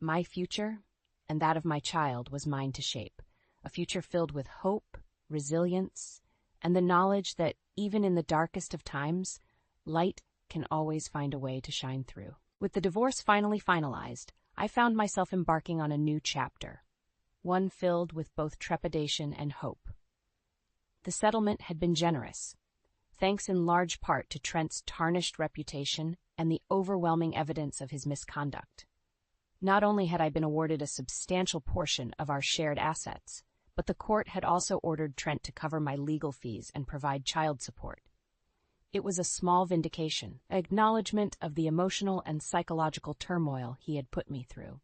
My future, and that of my child, was mine to shape, a future filled with hope, resilience, and the knowledge that even in the darkest of times, light can always find a way to shine through. With the divorce finally finalized, I found myself embarking on a new chapter, one filled with both trepidation and hope. The settlement had been generous, thanks in large part to Trent's tarnished reputation and the overwhelming evidence of his misconduct. Not only had I been awarded a substantial portion of our shared assets, but the court had also ordered Trent to cover my legal fees and provide child support. It was a small vindication, an acknowledgement of the emotional and psychological turmoil he had put me through.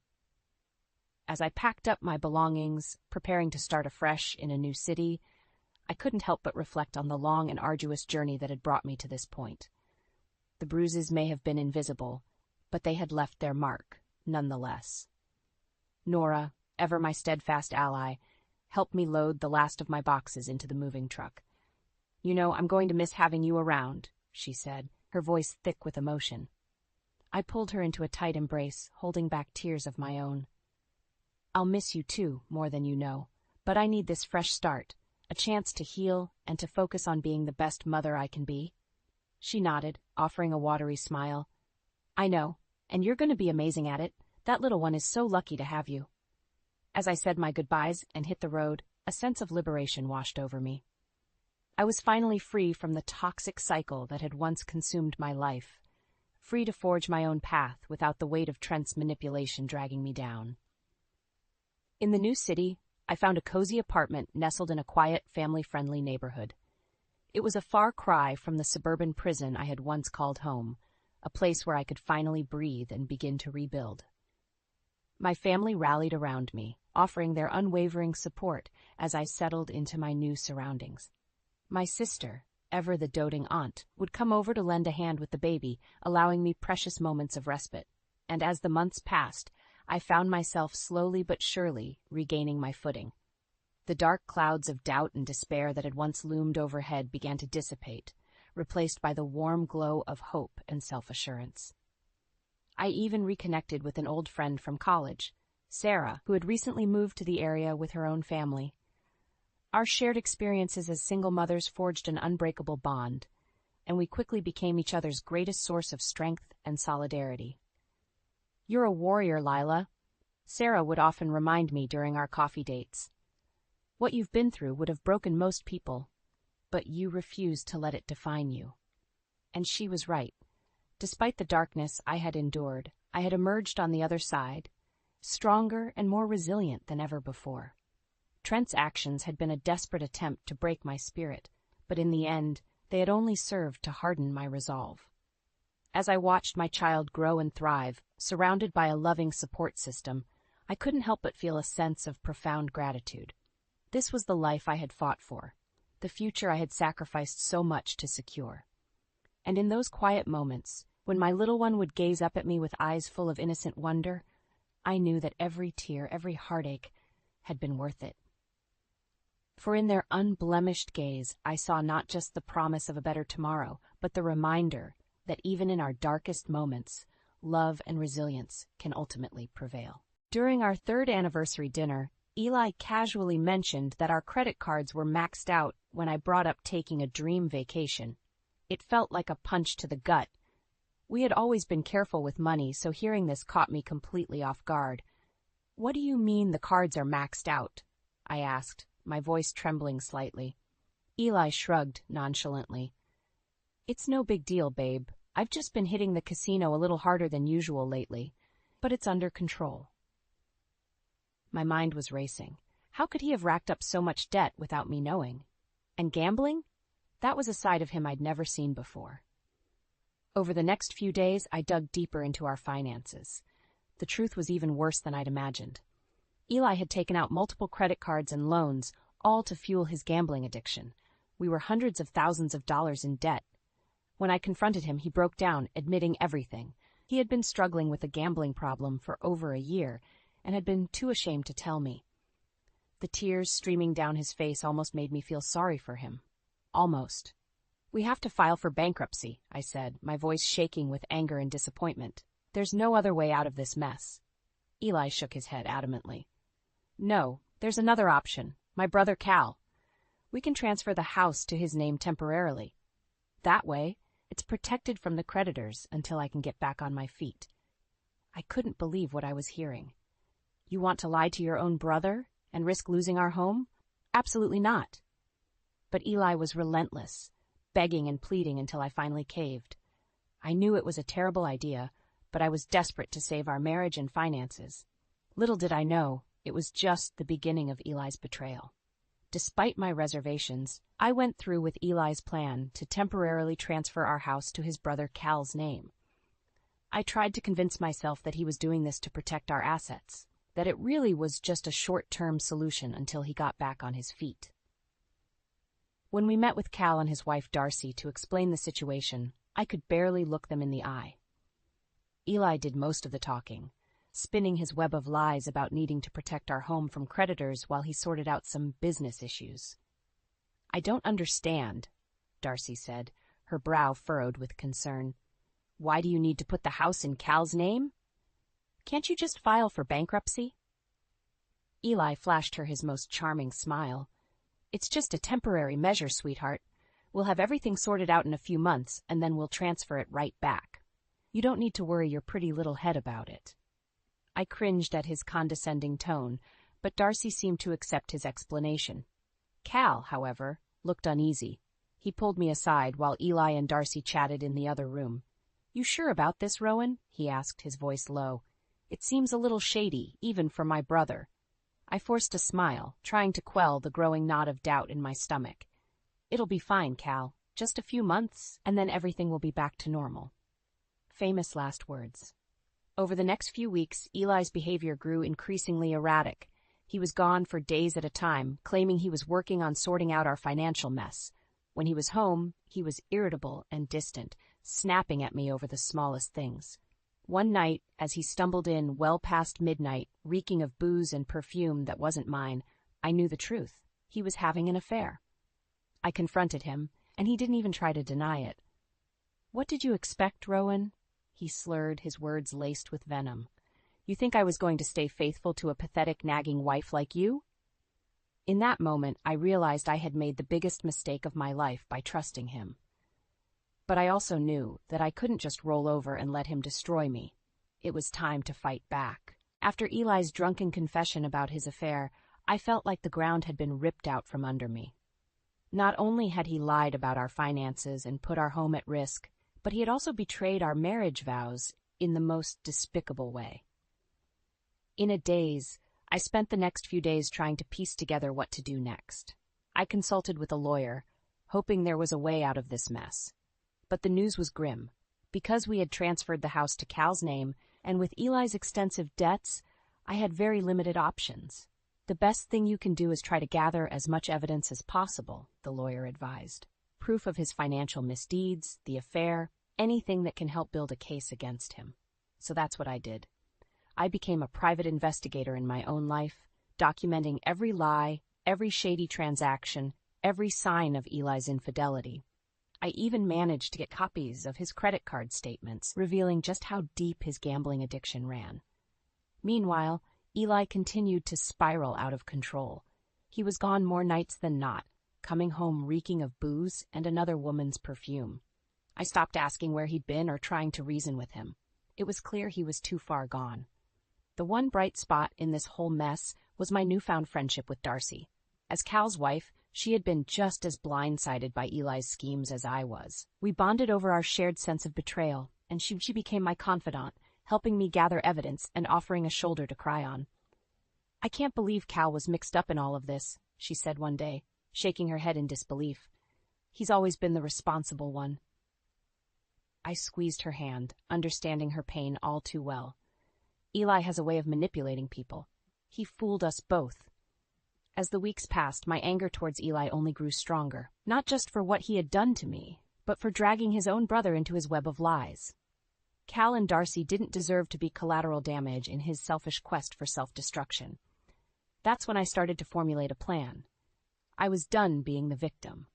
As I packed up my belongings, preparing to start afresh in a new city, I couldn't help but reflect on the long and arduous journey that had brought me to this point. The bruises may have been invisible, but they had left their mark, nonetheless. Nora, ever my steadfast ally, helped me load the last of my boxes into the moving truck. "You know, I'm going to miss having you around," she said, her voice thick with emotion. I pulled her into a tight embrace, holding back tears of my own. "I'll miss you too, more than you know, but I need this fresh start, a chance to heal and to focus on being the best mother I can be." She nodded, offering a watery smile. "I know, and you're going to be amazing at it. That little one is so lucky to have you." As I said my goodbyes and hit the road, a sense of liberation washed over me. I was finally free from the toxic cycle that had once consumed my life, free to forge my own path without the weight of Trent's manipulation dragging me down. In the new city, I found a cozy apartment nestled in a quiet, family-friendly neighborhood. It was a far cry from the suburban prison I had once called home, a place where I could finally breathe and begin to rebuild. My family rallied around me, offering their unwavering support as I settled into my new surroundings. My sister, ever the doting aunt, would come over to lend a hand with the baby, allowing me precious moments of respite. And as the months passed, I found myself slowly but surely regaining my footing. The dark clouds of doubt and despair that had once loomed overhead began to dissipate, replaced by the warm glow of hope and self-assurance. I even reconnected with an old friend from college, Sarah, who had recently moved to the area with her own family. Our shared experiences as single mothers forged an unbreakable bond, and we quickly became each other's greatest source of strength and solidarity. "You're a warrior, Lila," Sarah would often remind me during our coffee dates. "What you've been through would have broken most people, but you refused to let it define you." And she was right. Despite the darkness I had endured, I had emerged on the other side, stronger and more resilient than ever before. Trent's actions had been a desperate attempt to break my spirit, but in the end, they had only served to harden my resolve. As I watched my child grow and thrive, surrounded by a loving support system, I couldn't help but feel a sense of profound gratitude. This was the life I had fought for, the future I had sacrificed so much to secure. And in those quiet moments, when my little one would gaze up at me with eyes full of innocent wonder, I knew that every tear, every heartache, had been worth it. For in their unblemished gaze, I saw not just the promise of a better tomorrow, but the reminder that even in our darkest moments, love and resilience can ultimately prevail. During our third anniversary dinner, Eli casually mentioned that our credit cards were maxed out when I brought up taking a dream vacation. It felt like a punch to the gut. We had always been careful with money, so hearing this caught me completely off guard. "What do you mean the cards are maxed out?" I asked, my voice trembling slightly. Eli shrugged nonchalantly. "It's no big deal, babe. I've just been hitting the casino a little harder than usual lately, but it's under control." My mind was racing. How could he have racked up so much debt without me knowing? And gambling? That was a side of him I'd never seen before. Over the next few days, I dug deeper into our finances. The truth was even worse than I'd imagined. Eli had taken out multiple credit cards and loans, all to fuel his gambling addiction. We were hundreds of thousands of dollars in debt. When I confronted him, he broke down, admitting everything. He had been struggling with a gambling problem for over a year and had been too ashamed to tell me. The tears streaming down his face almost made me feel sorry for him. Almost. "We have to file for bankruptcy," I said, my voice shaking with anger and disappointment. "There's no other way out of this mess." Eli shook his head adamantly. "No, there's another option. My brother Cal. We can transfer the house to his name temporarily. That way, it's protected from the creditors until I can get back on my feet." I couldn't believe what I was hearing. "You want to lie to your own brother and risk losing our home?" "Absolutely not." But Eli was relentless, begging and pleading until I finally caved. I knew it was a terrible idea, but I was desperate to save our marriage and finances. Little did I know, it was just the beginning of Eli's betrayal. Despite my reservations, I went through with Eli's plan to temporarily transfer our house to his brother Cal's name. I tried to convince myself that he was doing this to protect our assets, that it really was just a short-term solution until he got back on his feet. When we met with Cal and his wife Darcy to explain the situation, I could barely look them in the eye. Eli did most of the talking, spinning his web of lies about needing to protect our home from creditors while he sorted out some business issues. "I don't understand," Darcy said, her brow furrowed with concern. "Why do you need to put the house in Cal's name? Can't you just file for bankruptcy?" Eli flashed her his most charming smile. "It's just a temporary measure, sweetheart. We'll have everything sorted out in a few months, and then we'll transfer it right back. You don't need to worry your pretty little head about it." I cringed at his condescending tone, but Darcy seemed to accept his explanation. Cal, however, looked uneasy. He pulled me aside while Eli and Darcy chatted in the other room. "You sure about this, Rowan?" he asked, his voice low. "It seems a little shady, even for my brother." I forced a smile, trying to quell the growing knot of doubt in my stomach. "It'll be fine, Cal. Just a few months, and then everything will be back to normal." Famous last words. Over the next few weeks, Eli's behavior grew increasingly erratic. He was gone for days at a time, claiming he was working on sorting out our financial mess. When he was home, he was irritable and distant, snapping at me over the smallest things. One night, as he stumbled in well past midnight, reeking of booze and perfume that wasn't mine, I knew the truth. He was having an affair. I confronted him, and he didn't even try to deny it. "What did you expect, Rowan?" He slurred, his words laced with venom. "You think I was going to stay faithful to a pathetic, nagging wife like you?" In that moment, I realized I had made the biggest mistake of my life by trusting him. But I also knew that I couldn't just roll over and let him destroy me. It was time to fight back. After Eli's drunken confession about his affair, I felt like the ground had been ripped out from under me. Not only had he lied about our finances and put our home at risk, but he had also betrayed our marriage vows in the most despicable way. In a daze, I spent the next few days trying to piece together what to do next. I consulted with a lawyer, hoping there was a way out of this mess. But the news was grim. Because we had transferred the house to Cal's name, and with Eli's extensive debts, I had very limited options. "The best thing you can do is try to gather as much evidence as possible," the lawyer advised. "Proof of his financial misdeeds, the affair, anything that can help build a case against him." So that's what I did. I became a private investigator in my own life, documenting every lie, every shady transaction, every sign of Eli's infidelity. I even managed to get copies of his credit card statements, revealing just how deep his gambling addiction ran. Meanwhile, Eli continued to spiral out of control. He was gone more nights than not, coming home reeking of booze and another woman's perfume. I stopped asking where he'd been or trying to reason with him. It was clear he was too far gone. The one bright spot in this whole mess was my newfound friendship with Darcy. As Cal's wife, she had been just as blindsided by Eli's schemes as I was. We bonded over our shared sense of betrayal, and she became my confidant, helping me gather evidence and offering a shoulder to cry on. "I can't believe Cal was mixed up in all of this," she said one day, shaking her head in disbelief. "He's always been the responsible one." I squeezed her hand, understanding her pain all too well. Eli has a way of manipulating people. He fooled us both. As the weeks passed, my anger towards Eli only grew stronger, not just for what he had done to me, but for dragging his own brother into his web of lies. Cal and Darcy didn't deserve to be collateral damage in his selfish quest for self-destruction. That's when I started to formulate a plan. I was done being the victim.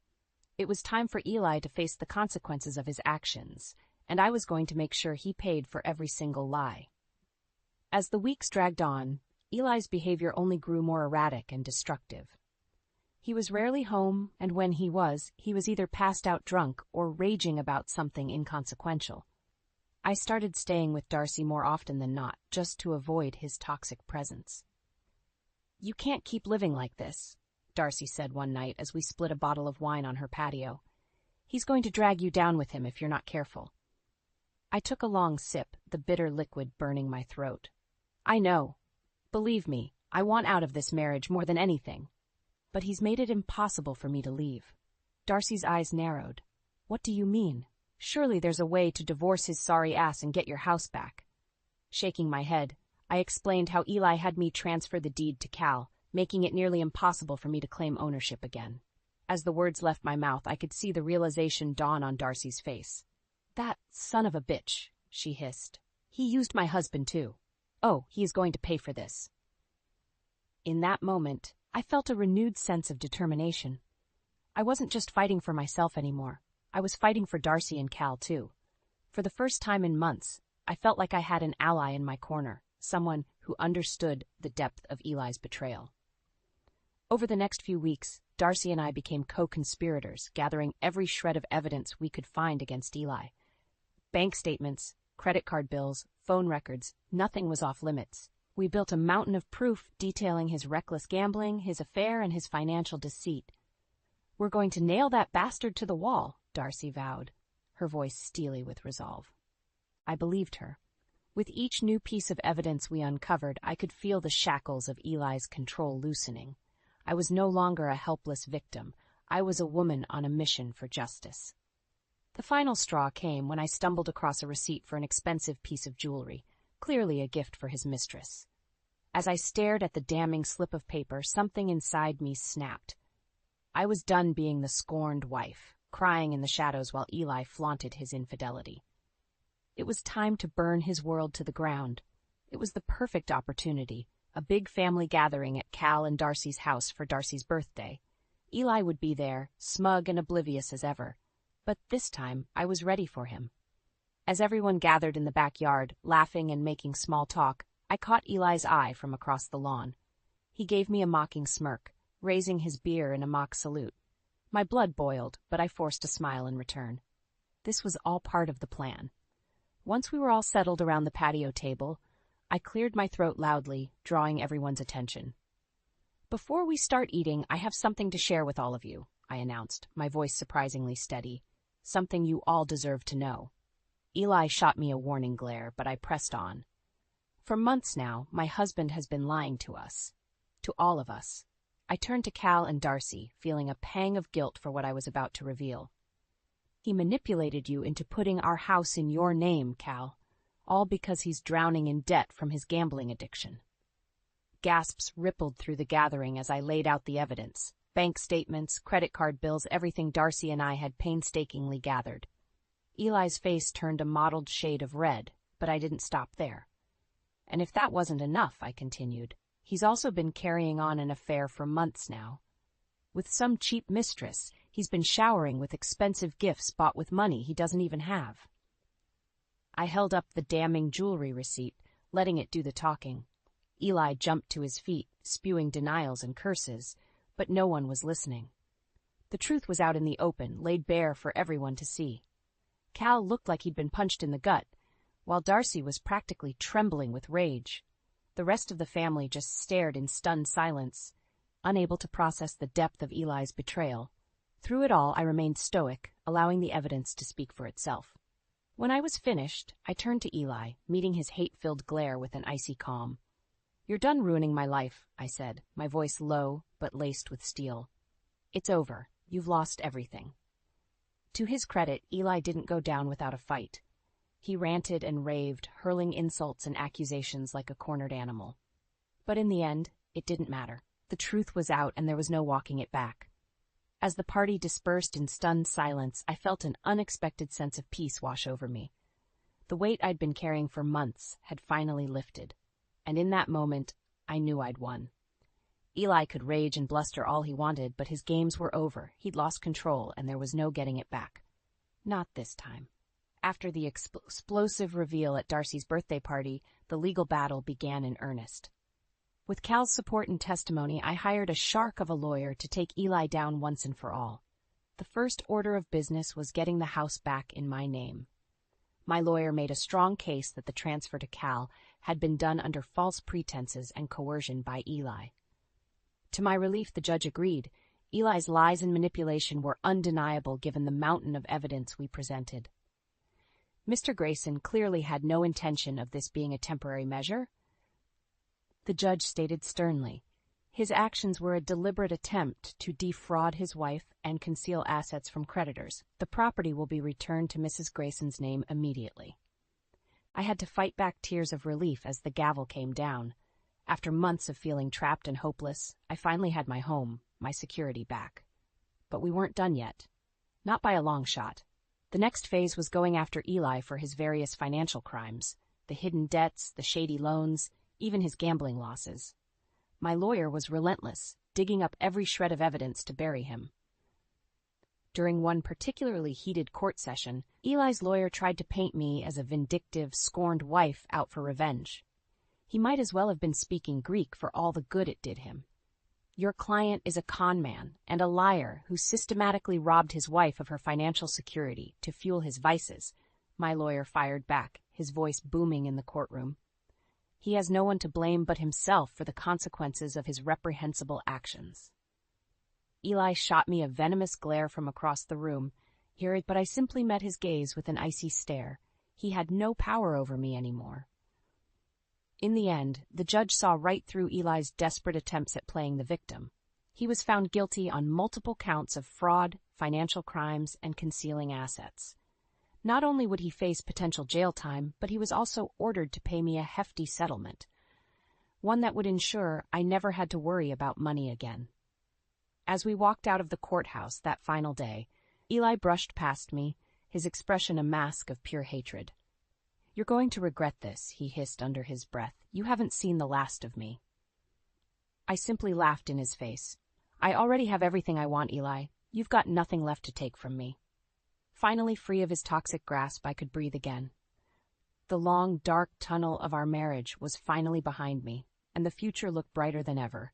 It was time for Eli to face the consequences of his actions, and I was going to make sure he paid for every single lie. As the weeks dragged on, Eli's behavior only grew more erratic and destructive. He was rarely home, and when he was either passed out drunk or raging about something inconsequential. I started staying with Darcy more often than not, just to avoid his toxic presence. "You can't keep living like this," Darcy said one night as we split a bottle of wine on her patio. "He's going to drag you down with him if you're not careful." I took a long sip, the bitter liquid burning my throat. "I know. Believe me, I want out of this marriage more than anything. But he's made it impossible for me to leave." Darcy's eyes narrowed. "What do you mean? Surely there's a way to divorce his sorry ass and get your house back." Shaking my head, I explained how Eli had me transfer the deed to Cal, making it nearly impossible for me to claim ownership again. As the words left my mouth, I could see the realization dawn on Darcy's face. "That son of a bitch," she hissed. "He used my husband too. Oh, he is going to pay for this." In that moment, I felt a renewed sense of determination. I wasn't just fighting for myself anymore. I was fighting for Darcy and Cal too. For the first time in months, I felt like I had an ally in my corner, someone who understood the depth of Eli's betrayal. Over the next few weeks, Darcy and I became co-conspirators, gathering every shred of evidence we could find against Eli. Bank statements, credit card bills, phone records, nothing was off limits. We built a mountain of proof detailing his reckless gambling, his affair, and his financial deceit. "We're going to nail that bastard to the wall," Darcy vowed, her voice steely with resolve. I believed her. With each new piece of evidence we uncovered, I could feel the shackles of Eli's control loosening. I was no longer a helpless victim. I was a woman on a mission for justice. The final straw came when I stumbled across a receipt for an expensive piece of jewelry, clearly a gift for his mistress. As I stared at the damning slip of paper, something inside me snapped. I was done being the scorned wife, crying in the shadows while Eli flaunted his infidelity. It was time to burn his world to the ground. It was the perfect opportunity, a big family gathering at Cal and Darcy's house for Darcy's birthday. Eli would be there, smug and oblivious as ever. But this time, I was ready for him. As everyone gathered in the backyard, laughing and making small talk, I caught Eli's eye from across the lawn. He gave me a mocking smirk, raising his beer in a mock salute. My blood boiled, but I forced a smile in return. This was all part of the plan. Once we were all settled around the patio table, I cleared my throat loudly, drawing everyone's attention. "Before we start eating, I have something to share with all of you," I announced, my voice surprisingly steady. "Something you all deserve to know." Eli shot me a warning glare, but I pressed on. "For months now, my husband has been lying to us. To all of us." I turned to Cal and Darcy, feeling a pang of guilt for what I was about to reveal. "He manipulated you into putting our house in your name, Cal, all because he's drowning in debt from his gambling addiction." Gasps rippled through the gathering as I laid out the evidence. Bank statements, credit card bills, everything Darcy and I had painstakingly gathered. Eli's face turned a mottled shade of red, but I didn't stop there. "And if that wasn't enough," I continued, "he's also been carrying on an affair for months now. With some cheap mistress, he's been showering with expensive gifts bought with money he doesn't even have. I held up the damning jewelry receipt, letting it do the talking. Eli jumped to his feet, spewing denials and curses, but no one was listening. The truth was out in the open, laid bare for everyone to see. Cal looked like he'd been punched in the gut, while Darcy was practically trembling with rage. The rest of the family just stared in stunned silence, unable to process the depth of Eli's betrayal. Through it all, I remained stoic, allowing the evidence to speak for itself. When I was finished, I turned to Eli, meeting his hate-filled glare with an icy calm. "You're done ruining my life," I said, my voice low but laced with steel. "It's over. You've lost everything." To his credit, Eli didn't go down without a fight. He ranted and raved, hurling insults and accusations like a cornered animal. But in the end, it didn't matter. The truth was out and there was no walking it back. As the party dispersed in stunned silence, I felt an unexpected sense of peace wash over me. The weight I'd been carrying for months had finally lifted, and in that moment, I knew I'd won. Eli could rage and bluster all he wanted, but his games were over. He'd lost control, and there was no getting it back. Not this time. After the explosive reveal at Darcy's birthday party, the legal battle began in earnest. With Cal's support and testimony, I hired a shark of a lawyer to take Eli down once and for all. The first order of business was getting the house back in my name. My lawyer made a strong case that the transfer to Cal had been done under false pretenses and coercion by Eli. To my relief, the judge agreed. Eli's lies and manipulation were undeniable given the mountain of evidence we presented. Mr. Grayson clearly had no intention of this being a temporary measure. The judge stated sternly, his actions were a deliberate attempt to defraud his wife and conceal assets from creditors. The property will be returned to Mrs. Grayson's name immediately. I had to fight back tears of relief as the gavel came down. After months of feeling trapped and hopeless, I finally had my home, my security back. But we weren't done yet. Not by a long shot. The next phase was going after Eli for his various financial crimes, the hidden debts, the shady loans, even his gambling losses. My lawyer was relentless, digging up every shred of evidence to bury him. During one particularly heated court session, Eli's lawyer tried to paint me as a vindictive, scorned wife out for revenge. He might as well have been speaking Greek for all the good it did him. Your client is a con man and a liar who systematically robbed his wife of her financial security to fuel his vices, my lawyer fired back, his voice booming in the courtroom. He has no one to blame but himself for the consequences of his reprehensible actions. Eli shot me a venomous glare from across the room, but I simply met his gaze with an icy stare. He had no power over me anymore. In the end, the judge saw right through Eli's desperate attempts at playing the victim. He was found guilty on multiple counts of fraud, financial crimes, and concealing assets. Not only would he face potential jail time, but he was also ordered to pay me a hefty settlement, one that would ensure I never had to worry about money again. As we walked out of the courthouse that final day, Eli brushed past me, his expression a mask of pure hatred. "You're going to regret this," he hissed under his breath. "You haven't seen the last of me." I simply laughed in his face. "I already have everything I want, Eli. You've got nothing left to take from me." Finally free of his toxic grasp, I could breathe again. The long, dark tunnel of our marriage was finally behind me, and the future looked brighter than ever.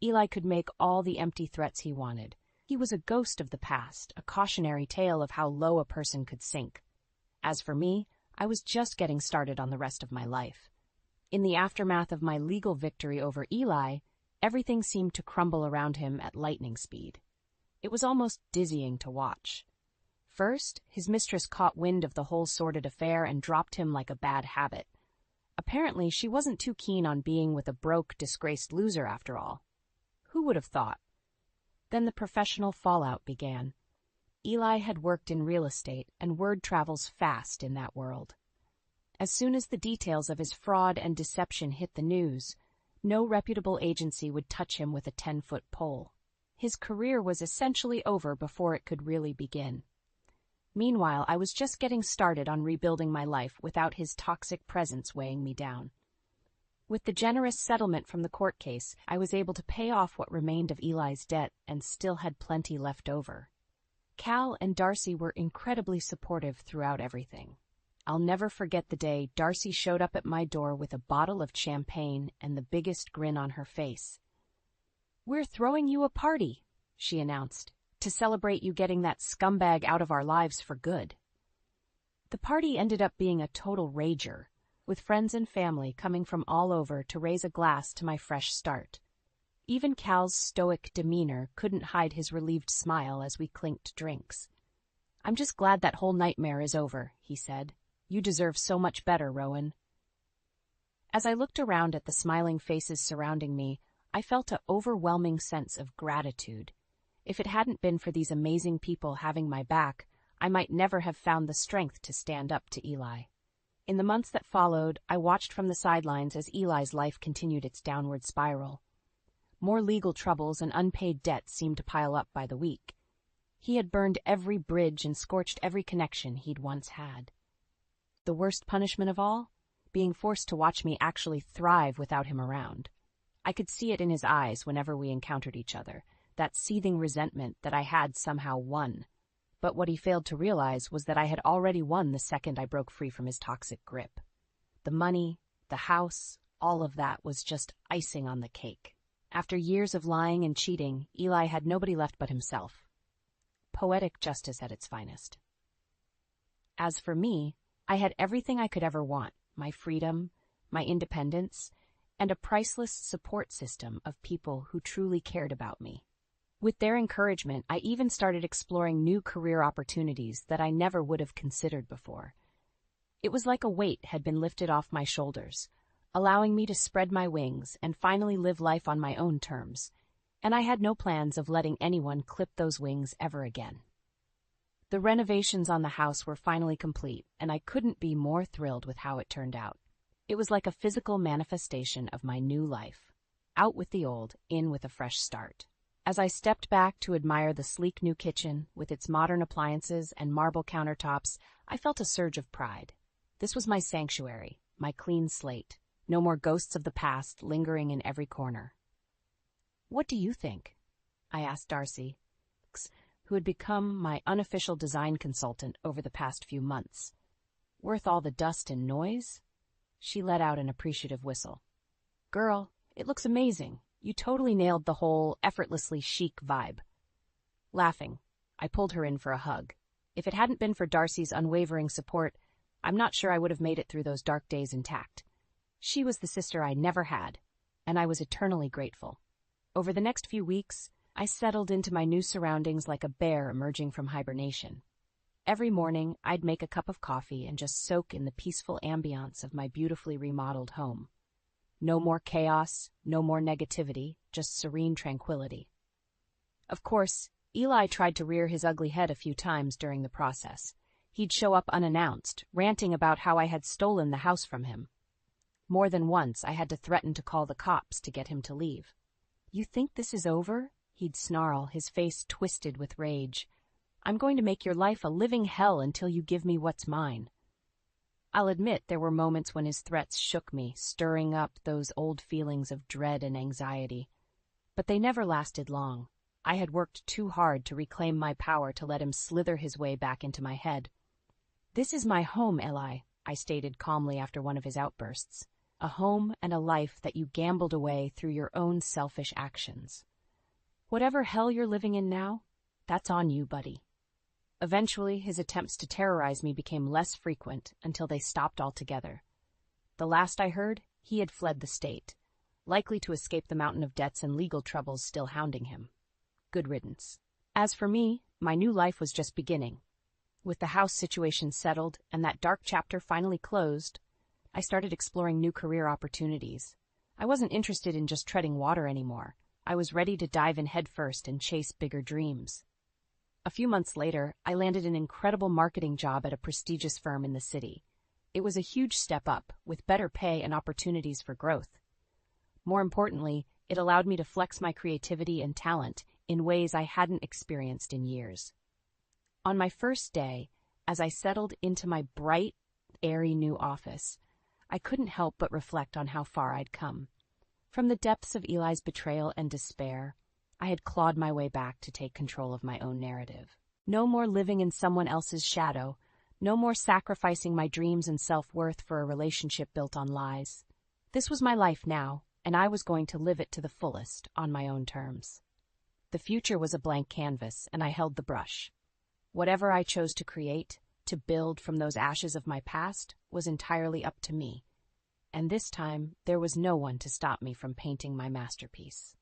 Eli could make all the empty threats he wanted. He was a ghost of the past, a cautionary tale of how low a person could sink. As for me, I was just getting started on the rest of my life. In the aftermath of my legal victory over Eli, everything seemed to crumble around him at lightning speed. It was almost dizzying to watch. First, his mistress caught wind of the whole sordid affair and dropped him like a bad habit. Apparently, she wasn't too keen on being with a broke, disgraced loser after all. Who would have thought? Then the professional fallout began. Eli had worked in real estate, and word travels fast in that world. As soon as the details of his fraud and deception hit the news, no reputable agency would touch him with a 10-foot pole. His career was essentially over before it could really begin. Meanwhile, I was just getting started on rebuilding my life without his toxic presence weighing me down. With the generous settlement from the court case, I was able to pay off what remained of Eli's debt and still had plenty left over. Cal and Darcy were incredibly supportive throughout everything. I'll never forget the day Darcy showed up at my door with a bottle of champagne and the biggest grin on her face. "We're throwing you a party," she announced, "to celebrate you getting that scumbag out of our lives for good." The party ended up being a total rager, with friends and family coming from all over to raise a glass to my fresh start. Even Cal's stoic demeanor couldn't hide his relieved smile as we clinked drinks. "I'm just glad that whole nightmare is over," he said. "You deserve so much better, Rowan." As I looked around at the smiling faces surrounding me, I felt an overwhelming sense of gratitude. If it hadn't been for these amazing people having my back, I might never have found the strength to stand up to Eli. In the months that followed, I watched from the sidelines as Eli's life continued its downward spiral. More legal troubles and unpaid debts seemed to pile up by the week. He had burned every bridge and scorched every connection he'd once had. The worst punishment of all? Being forced to watch me actually thrive without him around. I could see it in his eyes whenever we encountered each other, that seething resentment that I had somehow won. But what he failed to realize was that I had already won the second I broke free from his toxic grip. The money, the house, all of that was just icing on the cake. After years of lying and cheating, Eli had nobody left but himself. Poetic justice at its finest. As for me, I had everything I could ever want: my freedom, my independence, and a priceless support system of people who truly cared about me. With their encouragement, I even started exploring new career opportunities that I never would have considered before. It was like a weight had been lifted off my shoulders, allowing me to spread my wings and finally live life on my own terms, and I had no plans of letting anyone clip those wings ever again. The renovations on the house were finally complete, and I couldn't be more thrilled with how it turned out. It was like a physical manifestation of my new life. Out with the old, in with a fresh start. As I stepped back to admire the sleek new kitchen, with its modern appliances and marble countertops, I felt a surge of pride. This was my sanctuary, my clean slate. No more ghosts of the past lingering in every corner. "What do you think?" I asked Darcy, who had become my unofficial design consultant over the past few months. "Worth all the dust and noise?" She let out an appreciative whistle. "Girl, it looks amazing. You totally nailed the whole effortlessly chic vibe." Laughing, I pulled her in for a hug. If it hadn't been for Darcy's unwavering support, I'm not sure I would have made it through those dark days intact. She was the sister I never had, and I was eternally grateful. Over the next few weeks, I settled into my new surroundings like a bear emerging from hibernation. Every morning, I'd make a cup of coffee and just soak in the peaceful ambiance of my beautifully remodeled home. No more chaos, no more negativity, just serene tranquility. Of course, Eli tried to rear his ugly head a few times during the process. He'd show up unannounced, ranting about how I had stolen the house from him. More than once, I had to threaten to call the cops to get him to leave. "You think this is over?" He'd snarl, his face twisted with rage. "I'm going to make your life a living hell until you give me what's mine." I'll admit there were moments when his threats shook me, stirring up those old feelings of dread and anxiety. But they never lasted long. I had worked too hard to reclaim my power to let him slither his way back into my head. "This is my home, Eli," I stated calmly after one of his outbursts. "A home and a life that you gambled away through your own selfish actions. Whatever hell you're living in now, that's on you, buddy." Eventually, his attempts to terrorize me became less frequent until they stopped altogether. The last I heard, he had fled the state, likely to escape the mountain of debts and legal troubles still hounding him. Good riddance. As for me, my new life was just beginning. With the house situation settled and that dark chapter finally closed, I started exploring new career opportunities. I wasn't interested in just treading water anymore. I was ready to dive in headfirst and chase bigger dreams. A few months later, I landed an incredible marketing job at a prestigious firm in the city. It was a huge step up, with better pay and opportunities for growth. More importantly, it allowed me to flex my creativity and talent in ways I hadn't experienced in years. On my first day, as I settled into my bright, airy new office, I couldn't help but reflect on how far I'd come. From the depths of Eli's betrayal and despair, I had clawed my way back to take control of my own narrative. No more living in someone else's shadow, no more sacrificing my dreams and self-worth for a relationship built on lies. This was my life now, and I was going to live it to the fullest, on my own terms. The future was a blank canvas, and I held the brush. Whatever I chose to create, to build from those ashes of my past, was entirely up to me. And this time, there was no one to stop me from painting my masterpiece.